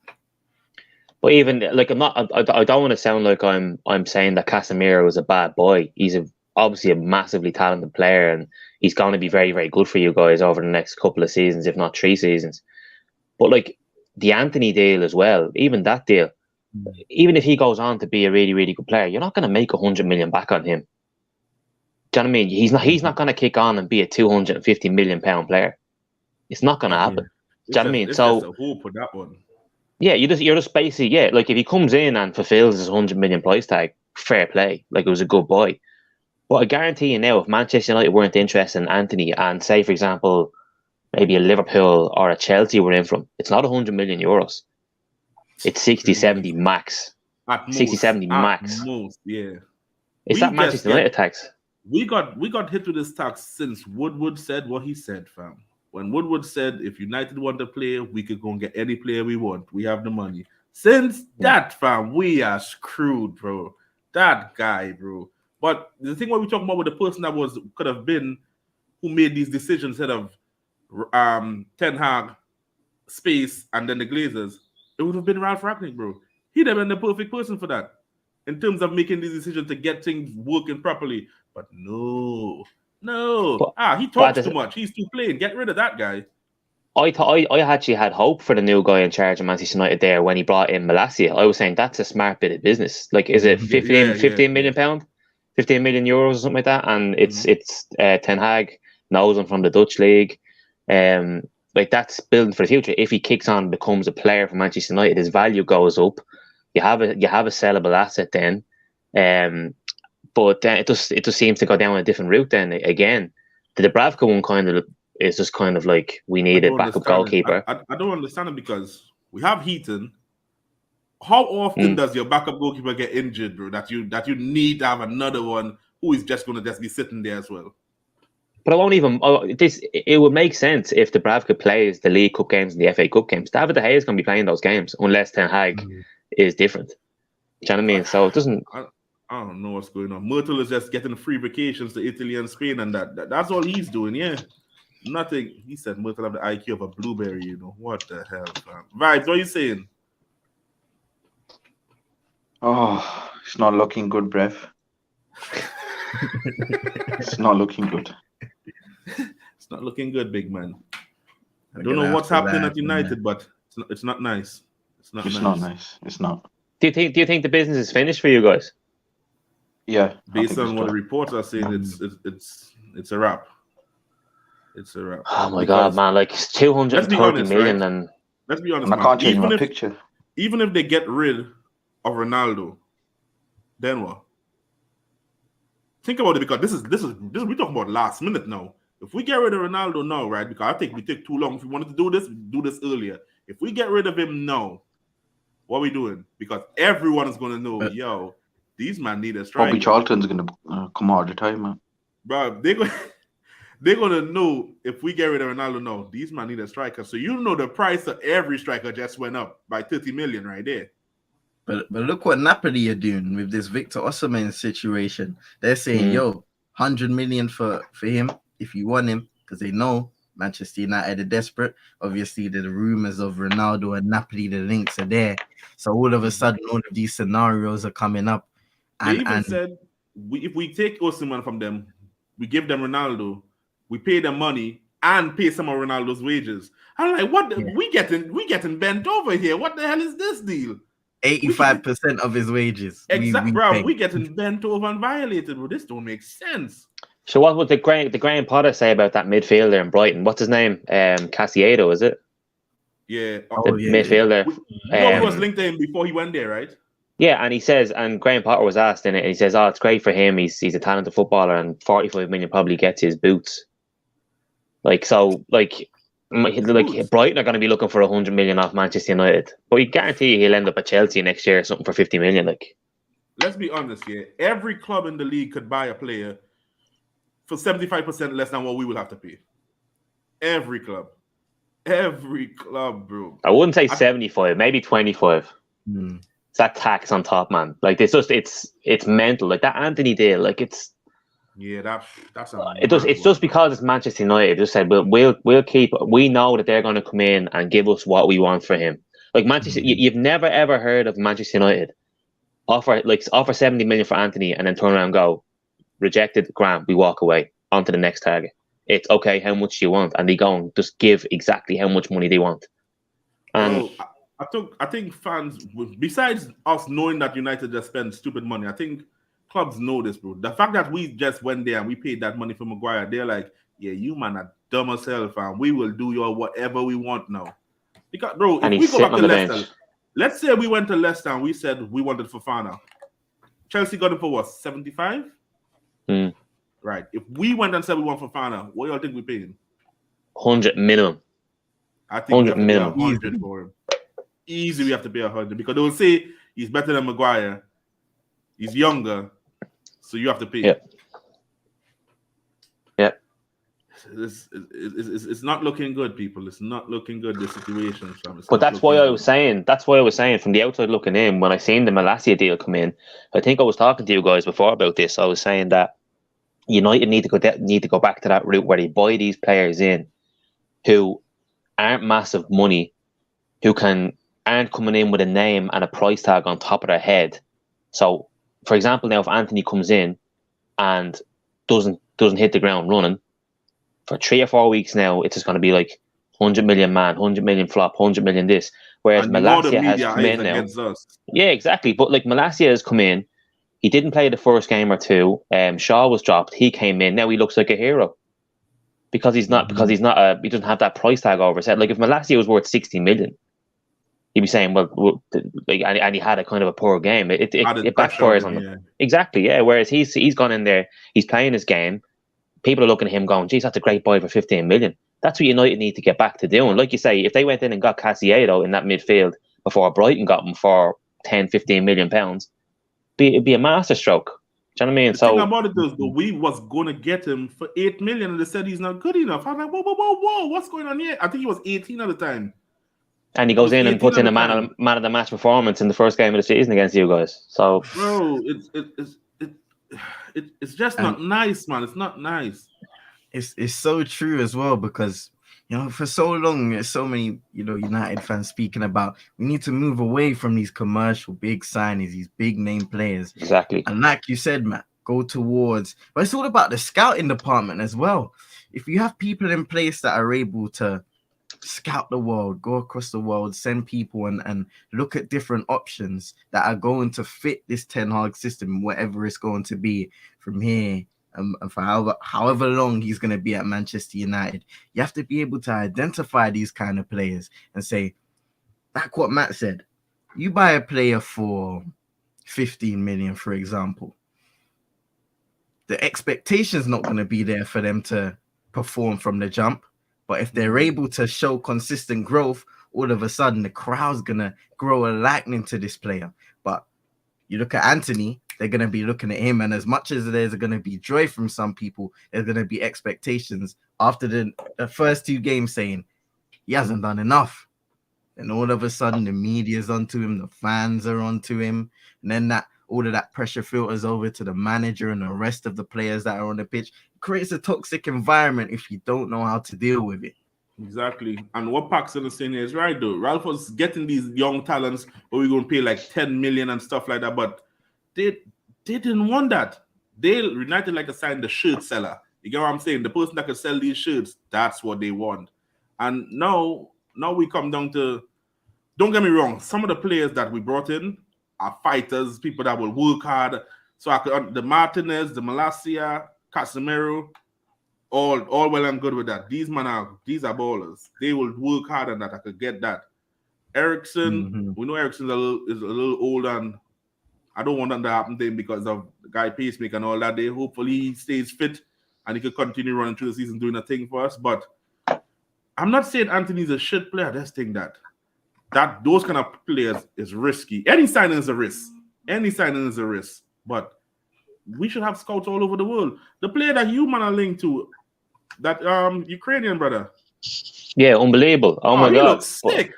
But even like I don't want to sound like I'm saying that Casemiro was a bad boy. He's obviously a massively talented player, and he's going to be very, very good for you guys over the next couple of seasons, if not 3 seasons. But like the Antony deal as well, even that deal, even if he goes on to be a really, really good player, you're not going to make 100 million back on him. Do you know what I mean? He's not going to kick on and be a 250 million pound player. It's not going to happen. Do you know what I mean? So just a hope for that one. Yeah, you're just basically like if he comes in and fulfills his 100 million price tag, fair play. Like it was a good boy. But I guarantee you now, if Manchester United weren't interested in Antony, and say for example, maybe a Liverpool or a Chelsea were in from, it's not 100 million euros. It's 60, 70 max. At 60, most, 70 max. Most, yeah. It's that Manchester United tax. We got hit with this tax since Woodward said what he said, fam. When Woodward said, if United want to play, we could go and get any player we want. We have the money. Since that, fam, we are screwed, bro. That guy, bro. But the thing what we're talking about with the person that could have been who made these decisions instead of Ten Hag, Space, and then the Glazers, it would have been Ralph Rangnick, bro. He'd have been the perfect person for that in terms of making these decisions to get things working properly. But no. He talks too much. He's too plain. Get rid of that guy. I actually had hope for the new guy in charge of Manchester United there when he brought in Malacia. I was saying that's a smart bit of business. Like, is it 15 million pound, 15 million euros or something like that? And it's Ten Hag knows him from the Dutch league. Like that's building for the future. If he kicks on and becomes a player for Manchester United, his value goes up. You have a sellable asset then. But then it just seems to go down a different route. Then again, the Dubravka one kind of is just kind of like we need a backup goalkeeper. I don't understand it because we have Heaton. How often does your backup goalkeeper get injured, bro? That you need to have another one who is just going to just be sitting there as well. But I won't even. It would make sense if Dubravka plays the League Cup games and the FA Cup games. David De Gea is going to be playing those games unless Ten Hag is different. Do you know what I mean? So it doesn't. I don't know what's going on. Myrtle is just getting free vacations to Italy and Spain, and that's all he's doing. Yeah, nothing. He said Myrtle have the IQ of a blueberry. You know what the hell, fam? Vibes, what are you saying? Oh, it's not looking good, Brev. It's not looking good. It's not looking good, big man. I don't know what's happening at United, but it's not nice. It's not nice. It's not. Do you think the business is finished for you guys? Yeah. Based on what the reports are saying, it's a wrap. It's a wrap. Oh my god, man! Like 230 million, right? And let's be honest, I can't change my picture. Even if they get rid of Ronaldo, then what? Think about it, because this is we're talking about last minute now. If we get rid of Ronaldo now, right? Because I think we take too long. If we wanted to do this earlier. If we get rid of him now, what are we doing? Because everyone is going to know, yo, these man need a striker. Bobby Charlton's going to come all the time, man. Bro, they're going to know if we get rid of Ronaldo now, these man need a striker. So you know the price of every striker just went up by 30 million right there. But look what Napoli are doing with this Victor Osimhen situation. They're saying, yo, 100 million for him if you want him, because they know Manchester United are desperate. Obviously, the rumors of Ronaldo and Napoli, the links are there. So all of a sudden, all of these scenarios are coming up. And, they even said, if we take Osimhen from them, we give them Ronaldo, we pay them money and pay some of Ronaldo's wages. I'm like, what? We getting bent over here. What the hell is this deal? 85% of his wages. Exactly, we bro. pay. We getting bent over and violated, bro. This don't make sense. So what would the Graham Potter say about that midfielder in Brighton? What's his name? Casiedo, is it? Yeah. Midfielder. He was linked to him before he went there, right? Yeah, and he says, and Graham Potter was asked in it, and he says, "Oh, it's great for him. He's a talented footballer, and 45 million probably gets his boots." Like Brighton are going to be looking for 100 million off Manchester United, but we guarantee he'll end up at Chelsea next year, something for 50 million. Like, let's be honest here. Every club in the league could buy a player for 75% less than what we will have to pay. Every club, bro. I wouldn't say 75, maybe 25. Hmm. It's that tax on top, man. Like it's mental. Like that Antony deal, like it's. Yeah, that's It's just because it's Manchester United. Just said we'll keep. We know that they're going to come in and give us what we want for him. Like Manchester, you've never ever heard of Manchester United offer 70 million for Antony and then turn around and go rejected. Grant, we walk away on to the next target. It's okay. How much do you want? And they go and just give exactly how much money they want. And I think fans, besides us knowing that United just spend stupid money, I think clubs know this, bro. The fact that we just went there and we paid that money for Maguire, they're like, yeah, you man are dumb as hell, fam. We will do your whatever we want now. Because, bro, if we go back to Leicester, let's say we went to Leicester and we said we wanted Fofana. Chelsea got him for what, 75? Right. If we went and said we want Fofana, what do y'all think we paying? 100 minimum. I think 100 minimum. 100 for him. Easy, we have to pay 100 because they will say he's better than Maguire. He's younger, so you have to pay. Yeah. It's not looking good, people. It's not looking good, the situation. But that's why I was saying. That's why I was saying from the outside looking in, when I seen the Malacia deal come in, I think I was talking to you guys before about this. I was saying that United need to go back to that route where they buy these players in who aren't massive money, who aren't coming in with a name and a price tag on top of their head. So, for example, now if Antony comes in and doesn't hit the ground running for 3 or 4 weeks, now it's just going to be like 100 million man, 100 million flop, 100 million this. Whereas Malacia has come in now. Yeah, exactly. But like Malacia has come in, he didn't play the first game or two. Shaw was dropped. He came in. Now he looks like a hero because he doesn't have that price tag over his head. Like if Malacia was worth 60 million. He'd be saying, well, and he had a kind of a poor game. It backfires on him. Yeah. Exactly, yeah. Whereas he's gone in there, he's playing his game. People are looking at him going, geez, that's a great buy for 15 million. That's what United need to get back to doing. Like you say, if they went in and got Casiedo in that midfield before Brighton got him for 10, 15 million pounds, it'd be a masterstroke. Do you know what I mean? The thing about it is, we was going to get him for 8 million and they said he's not good enough. I'm like, whoa, what's going on here? I think he was 18 at the time. And he goes in and puts in a man of the match performance in the first game of the season against you guys. So, bro, it's just not nice, man. It's not nice. It's so true as well because for so long there's so many United fans speaking about we need to move away from these commercial big signings, these big name players. Exactly. And like you said, Matt, go towards. But it's all about the scouting department as well. If you have people in place that are able to scout the world, go across the world, send people and look at different options that are going to fit this Ten Hag system, whatever it's going to be from here and for however long he's going to be at Manchester United. You have to be able to identify these kind of players and say, like what Matt said, you buy a player for 15 million, for example. The expectation's not going to be there for them to perform from the jump. But if they're able to show consistent growth, all of a sudden the crowd's going to grow a liking to this player. But you look at Antony, they're going to be looking at him. And as much as there's going to be joy from some people, there's going to be expectations after the first 2 games saying he hasn't done enough. And all of a sudden the media's onto him, the fans are onto him. And then all of that pressure filters over to the manager and the rest of the players that are on the pitch. It creates a toxic environment if you don't know how to deal with it. Exactly. And what Paxton is saying is right, though. Ralph was getting these young talents where we're going to pay like 10 million and stuff like that, but they didn't want that. United like to sign the shirt seller. You get what I'm saying? The person that can sell these shirts, that's what they want. And now we come down to don't get me wrong. Some of the players that we brought in are fighters, people that will work hard. So I could the Martinez, the Malacia, Casemiro, all well and good with that. These are ballers. They will work hard on that. I could get that. Ericsson, we know Ericsson is a little old, and I don't want that to happen to him because of the guy pacemaker and all that. Hopefully he stays fit and he could continue running through the season doing a thing for us. But I'm not saying Antony's a shit player. I just think that those kind of players is risky. Any signing is a risk. But we should have scouts all over the world. The player that you man are linked to, that Ukrainian brother. Yeah, unbelievable. Oh my he God. looks sick.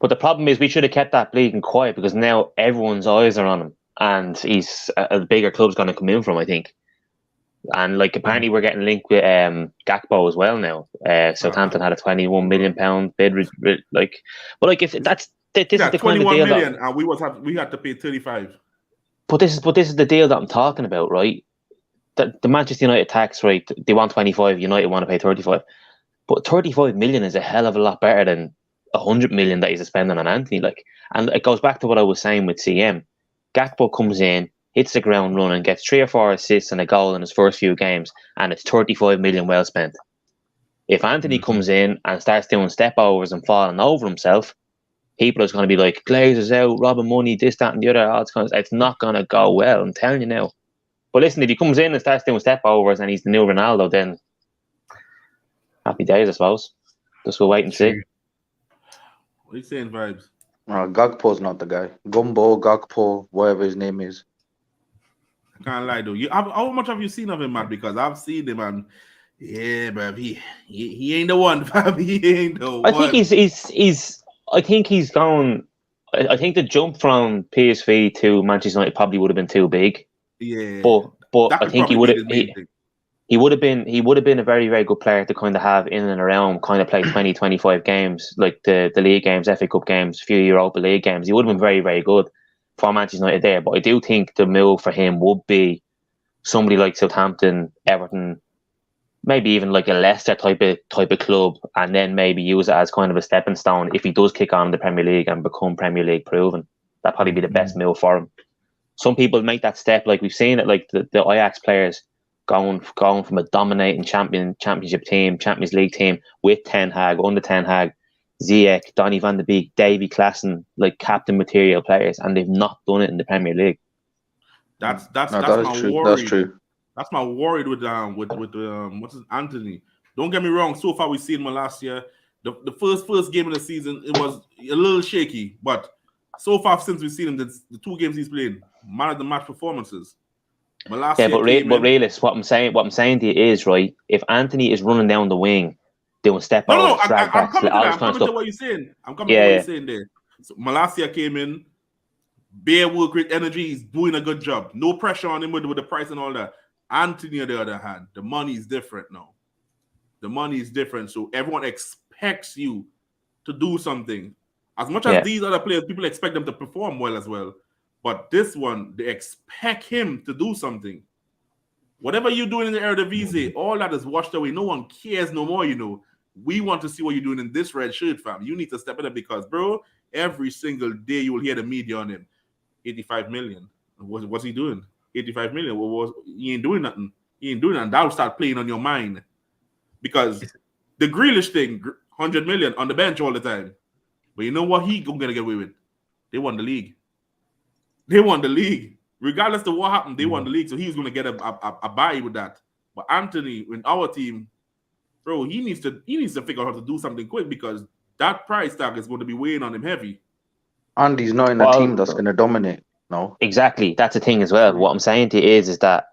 But the problem is we should have kept that bleeding quiet because now everyone's eyes are on him, and he's a bigger club's going to come in from, I think. And like apparently we're getting linked with Gakpo as well now. Southampton had a £21 million bid, if that's this is the kind of deal million, and we had to pay 35. But this is the deal that I'm talking about, right? The Manchester United tax rate, they want 25, United want to pay 35, but 35 million is a hell of a lot better than 100 million that he's spending on Antony. And it goes back to what I was saying with CM. Gakpo comes in, hits the ground running, gets 3 or 4 assists and a goal in his first few games, and it's 35 million well spent. If Antony comes in and starts doing step overs and falling over himself, people are going to be like, Glazer's out, robbing money, this, that, and the other. It's not going to go well, I'm telling you now. But listen, if he comes in and starts doing step overs and he's the new Ronaldo, then happy days, I suppose. Just we'll wait and see. What are you saying, Vibes? Gakpo's not the guy. Gakpo, whatever his name is. I can't lie though. How much have you seen of him, man? Because I've seen him, and yeah, bro, he ain't the one, fam. He ain't the one. I think he's. I think he's gone. I think the jump from PSV to Manchester United probably would have been too big. Yeah, but I think he would have. He would have been a very, very good player to kind of have in and around, kind of play 20, 25 games, like the league games, FA Cup games, a few Europa League games. He would have been very, very good for Manchester United there. But I do think the move for him would be somebody like Southampton, Everton, maybe even like a Leicester type of club, and then maybe use it as kind of a stepping stone if he does kick on in the Premier League and become Premier League proven. That'd probably be the best move for him. Some people make that step, like we've seen it, like the Ajax players going from a dominating championship team, Champions League team with Ten Hag, under Ten Hag, Ziyech, Donny van de Beek, Davy Klaassen, like captain material players, and they've not done it in the Premier League. That's true. worry. That's true. That's my worry with what's his Antony. Don't get me wrong. So far we've seen him last year. The first game of the season, it was a little shaky, but so far since we've seen him, the 2 games he's played, man of the match performances. But realist, what I'm saying to you is, right, if Antony is running down the wing, doing step overs, drag backs, I'm coming to what you're saying. I'm coming to what you're saying there. So Malacia came in, bare work rate, energy, he's doing a good job. No pressure on him with the price and all that. Antony, on the other hand, the money is different now. The money is different, so everyone expects you to do something. As much as these other players, people expect them to perform well as well. But this one, they expect him to do something. Whatever you're doing in the Eredivisie, all that is washed away. No one cares no more, you know. We want to see what you're doing in this red shirt, fam. You need to step it up because, bro, every single day you will hear the media on him. 85 million. What's he doing? 85 million. He ain't doing nothing. That'll start playing on your mind. Because the Grealish thing, 100 million on the bench all the time. But you know what he going to get away with? They won the league. Regardless of what happened, they won the league. So he's going to get a buy with that. But Antony, in our team, bro, he needs to figure out how to do something quick because that price tag is going to be weighing on him heavy. And he's not in a team that's going to dominate. No. Exactly. That's the thing as well. What I'm saying to you is that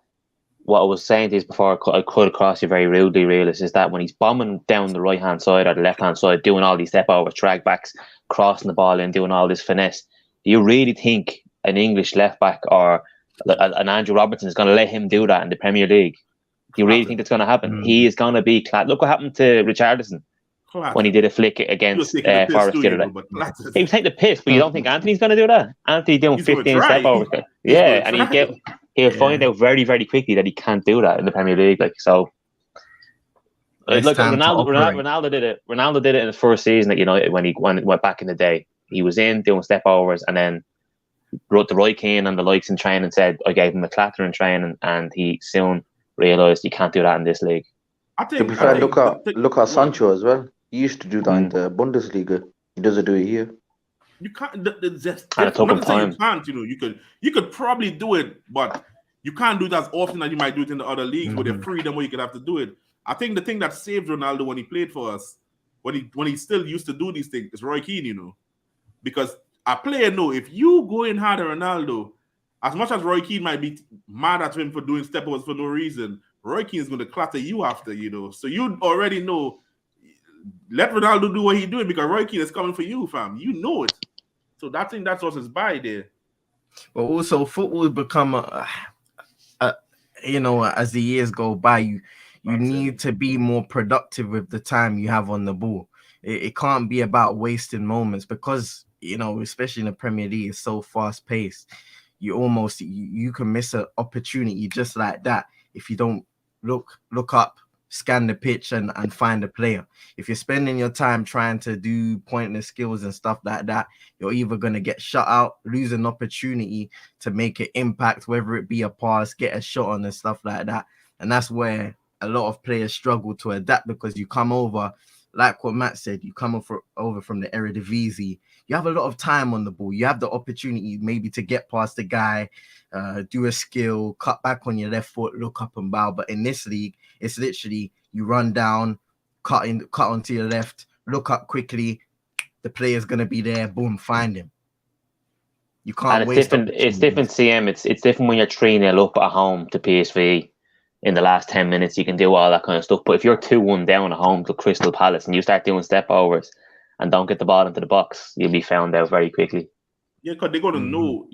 what I was saying to you before I cut across you very rudely, Realist, is that when he's bombing down the right-hand side or the left-hand side, doing all these step overs, drag backs, crossing the ball in, doing all this finesse, do you really think an English left back or an Andrew Robertson is going to let him do that in the Premier League? Do you really think that's going to happen? He is going to be look what happened to Richarlison when he did a flick against Forest the other day. He was taking the piss, but you don't think Anthony's going to do that? Anthony doing 15 step overs. Yeah, and he'll find out very, very quickly that he can't do that in the Premier League. Ronaldo did it. Ronaldo did it in his first season at United when he went back in the day. He was in doing step overs, and then wrote the right Keane and the likes in training and said, I gave him a clatter in training, and he soon realised you can't do that in this league. To be fair, look at Sancho as well. He used to do that in the Bundesliga. He doesn't do it here. You can't. And it took him time. You can't. You could probably do it, but you can't do it as often as you might do it in the other leagues with the freedom where you could have to do it. I think the thing that saved Ronaldo when he played for us, when he still used to do these things, is Roy Keane. Because a player if you go in hard at Ronaldo, as much as Roy Keane might be mad at him for doing step overs for no reason, Roy Keane is going to clatter you after, So you already know. Let Ronaldo do what he's doing because Roy Keane is coming for you, fam. You know it. So I think that's what's by there. But also, football has become as the years go by, you need to be more productive with the time you have on the ball. It can't be about wasting moments because, especially in the Premier League, it's so fast paced. You can miss an opportunity just like that if you don't look up, scan the pitch and find a player. If you're spending your time trying to do pointless skills and stuff like that, you're either going to get shut out, lose an opportunity to make an impact, whether it be a pass, get a shot on and stuff like that. And that's where a lot of players struggle to adapt because you come over, like what Matt said, you come over from the Eredivisie, you have a lot of time on the ball. You have the opportunity maybe to get past the guy, do a skill, cut back on your left foot, look up and bow. But in this league, it's literally you run down, cut onto your left, look up quickly. The player's gonna be there. Boom, find him. You can't. And it's different. CM. It's different when you're 3-0 up at home to PSV. In the last 10 minutes, you can do all that kind of stuff. But if you're 2-1 down at home to Crystal Palace and you start doing step overs and don't get the ball into the box, you'll be found out very quickly. Yeah, because they're gonna know,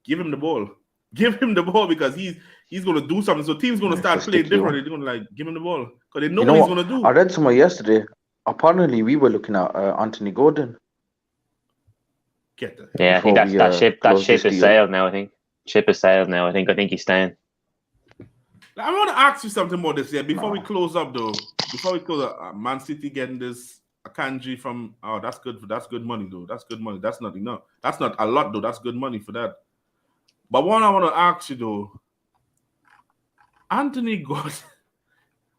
give him the ball. Give him the ball because he's gonna do something. So teams gonna start playing differently. They're gonna give him the ball because they know what he's gonna do. I read somewhere yesterday. Apparently, we were looking at Antony Gordon. Yeah, I think that ship is sailed now. I think ship is sailed now. I think he's staying. I want to ask you something more this year before we close up, though. Before we close up, Man City getting this Akanji from that's good money, though. That's good money. That's not enough. That's not a lot, though. That's good money for that. But one I want to ask you, though, Antony Gordon,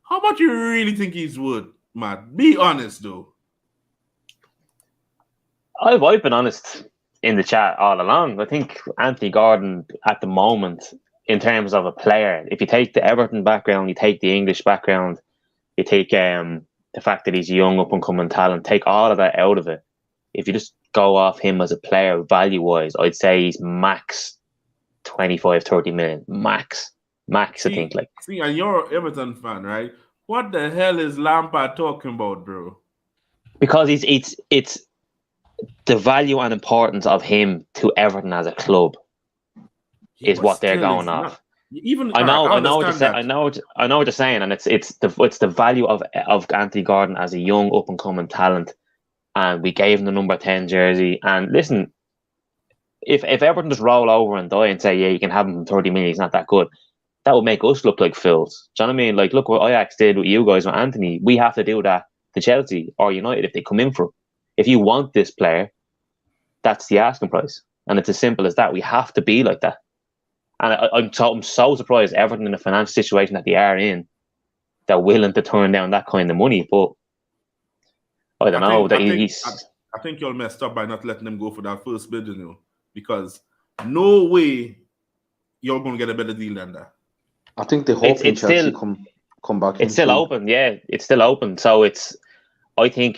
how much you really think he's worth, Matt? Be honest, though. I've been honest in the chat all along. I think Antony Gordon at the moment, in terms of a player, if you take the Everton background, you take the English background, you take the fact that he's a young up-and-coming talent, take all of that out of it. If you just go off him as a player value-wise, I'd say he's max 25-30 million. Max, I think. See, and you're an Everton fan, right? What the hell is Lampard talking about, bro? Because it's the value and importance of him to Everton as a club. Is what they're going off. I know what you're saying, and it's the value of Antony Gordon as a young up and coming talent, and we gave him the number 10 jersey. And listen, if Everton just roll over and die and say, yeah, you can have him for 30 million, he's not that good, that would make us look like fools. Do you know what I mean? Like, look what Ajax did with you guys with Antony. We have to do that to Chelsea or United if they come in for him. If you want this player, that's the asking price, and it's as simple as that. We have to be like that. And I'm so surprised Everton in the financial situation that they are in, they're willing to turn down that kind of money. But I don't know. I think you're messed up by not letting them go for that first bid, because no way you're going to get a better deal than that. I think they hope Chelsea come back. It's still open, yeah. It's still open. So I think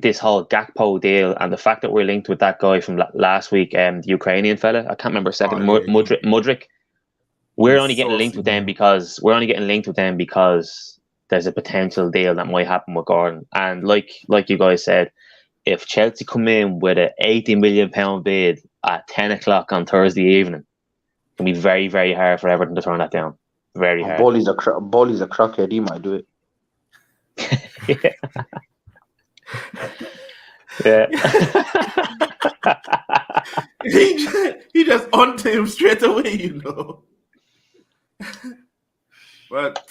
this whole Gakpo deal and the fact that we're linked with that guy from last week, the Ukrainian fella, I can't remember a second, Mudryk. We're only getting linked with them because there's a potential deal that might happen with Gordon. And like you guys said, if Chelsea come in with an £80 million bid at 10 o'clock on Thursday evening, it can be very, very hard for Everton to turn that down. Very hard. Bolly's a crackhead. He might do it. Yeah. Yeah. he just onto him straight away, But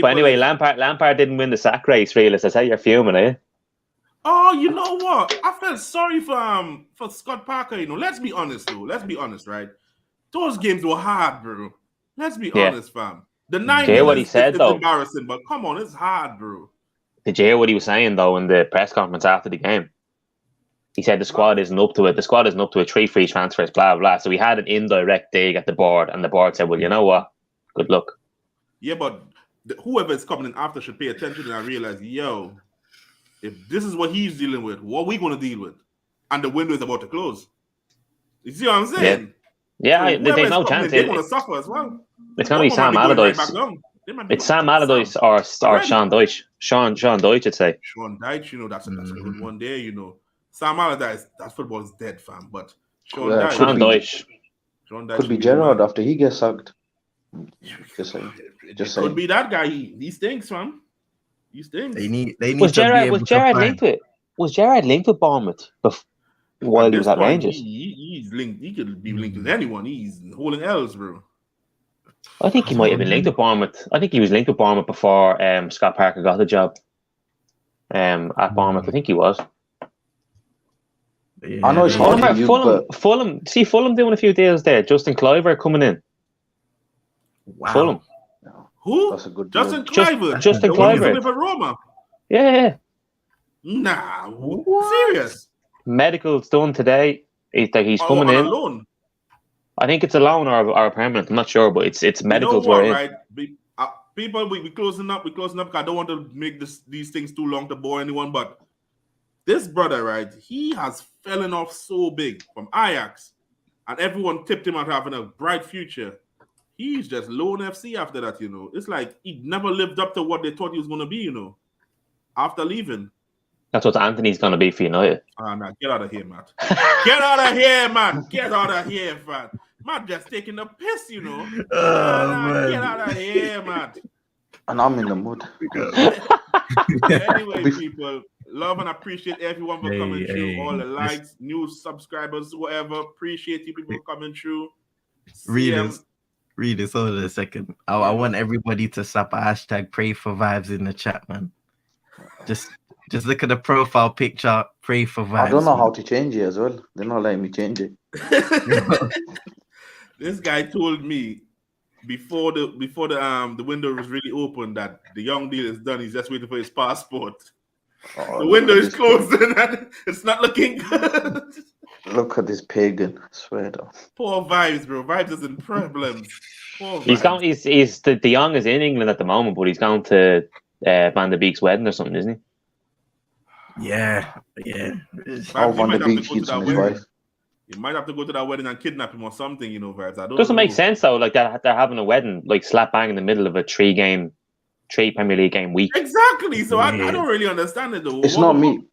anyway, Lampard didn't win the sack race, realist. That's how you're fuming, eh? Oh, you know what? I felt sorry for Scott Parker. You know, let's be honest, though. Let's be honest, right? Those games were hard, bro. Let's be Yeah. honest, fam. The Did 9 you hear 0 what he said, is though? embarrassing, but come on, it's hard, bro. Did you hear what he was saying, though, in the press conference after the game? He said the squad isn't up to it. The squad isn't up to it. 3 free transfers, blah, blah. So he had an indirect dig at the board, and the board said, well, you know what? Good luck. Yeah, but whoever is coming in after should pay attention and realize, yo, if this is what he's dealing with, what are we going to deal with? And the window is about to close. You see what I'm saying? Yeah, So there's no chance. They're going to suffer as well. It's going to be Sam Allardyce. It's Sam Allardyce or Sean Dyche. Sean Dyche, I'd say. Sean Dyche, you know, that's a good one there, you know. Sam Allardyce, that football is dead, fam. But Sean Dyche. Could be Gerrard after he gets sacked. Just saying. Could be that guy. He stinks, fam. He stinks. They need was Gerrard linked with? Was Gerrard linked with Bournemouth while he was at Rangers? He's linked. He could be linked with anyone. He's holding L's, bro. I think he might have been linked with Bournemouth. I think he was linked with Bournemouth before Scott Parker got the job at Bournemouth. I think he was. Yeah. I know it's hard for you, Fulham. See Fulham doing a few deals there. Justin Kluivert coming in. Wow. Fulham. Who? That's a good Justin Kluivert. Justin Kluivert. For Roma. Yeah. Nah. Serious? Medical's done today. He's coming in. Loan. I think it's a loan or a permanent. I'm not sure, but it's medicals. You know what, right? People, we closing up. Because I don't want to make these things too long to bore anyone, but this brother, right? He has fallen off so big from Ajax, and everyone tipped him at having a bright future. He's just lone FC after that, you know. It's like he never lived up to what they thought he was going to be, you know, after leaving. That's what Antony's going to be for United. Nah, get out of here, Matt. Get out of here, man. Get out of here, man. Matt just taking the piss, you know. Man. Get out of here, Matt. And I'm in the mood. Anyway, people, love and appreciate everyone for coming through. All the likes, new subscribers, whatever. Appreciate you people coming through. Read this. Hold on a second. I want everybody to slap a hashtag pray for vibes in the chat, man. Just look at the profile picture. Pray for vibes. I don't know how to change it as well. They're not letting me change it. This guy told me before the window was really open that the young deal is done. He's just waiting for his passport. The window is closed and it's not looking good. Look at this pagan. I swear to. Poor Vibes, bro. Vibes is in problems. He's the young is in England at the moment, but he's going to Van de Beek's wedding or something, isn't he? Yeah. Van de Beek cheats on his wife. You might have to go to that wedding and kidnap him or something, you know, Vibes. I don't Doesn't know. make sense though. Like they're having a wedding, like slap bang in the middle of a three Premier League game week. Exactly. So I don't really understand it though. It's not me.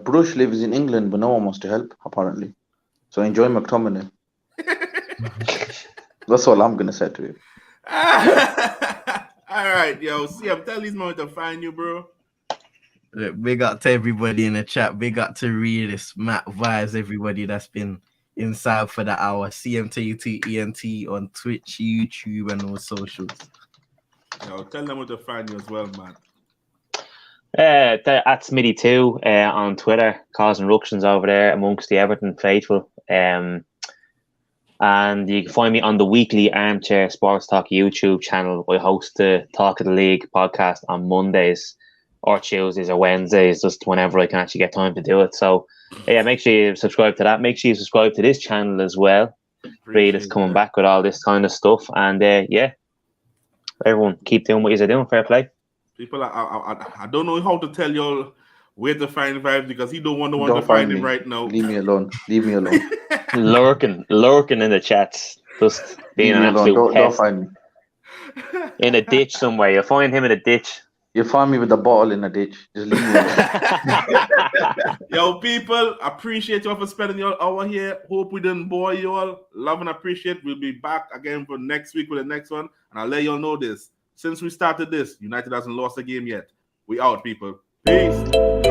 Bruce lives in England, but no one wants to help, apparently. So enjoy McTominay. That's all I'm gonna say to you. All right, yo. See, I'm telling these men to find you, bro. Big up to everybody in the chat. Big up to Realist, Matt Vibes, everybody that's been inside for the hour. CMTUTENT on Twitch, YouTube, and all socials. Yo, tell them what to find you as well, man. At Smitty2 on Twitter, causing ructions over there amongst the Everton faithful. And you can find me on the weekly Armchair Sports Talk YouTube channel. I host the Talk of the League podcast on Mondays or Tuesdays or Wednesdays, just whenever I can actually get time to do it. So, yeah, make sure you subscribe to that. Make sure you subscribe to this channel as well. Reed is coming back with all this kind of stuff. And, yeah, everyone, keep doing what you're doing. Fair play. People, I don't know how to tell y'all where to find Vibes because he don't want no one to find him right now. Leave me alone. lurking in the chats, just being an absolute don't find me in a ditch somewhere. You'll find him in a ditch. You'll find me with a bottle in a ditch. Just leave me alone. Yo, people, appreciate you all for spending your hour here. Hope we didn't bore you all. Love and appreciate. We'll be back again for next week with the next one, and I'll let y'all know this. Since we started this, United hasn't lost a game yet. We out, people. Peace.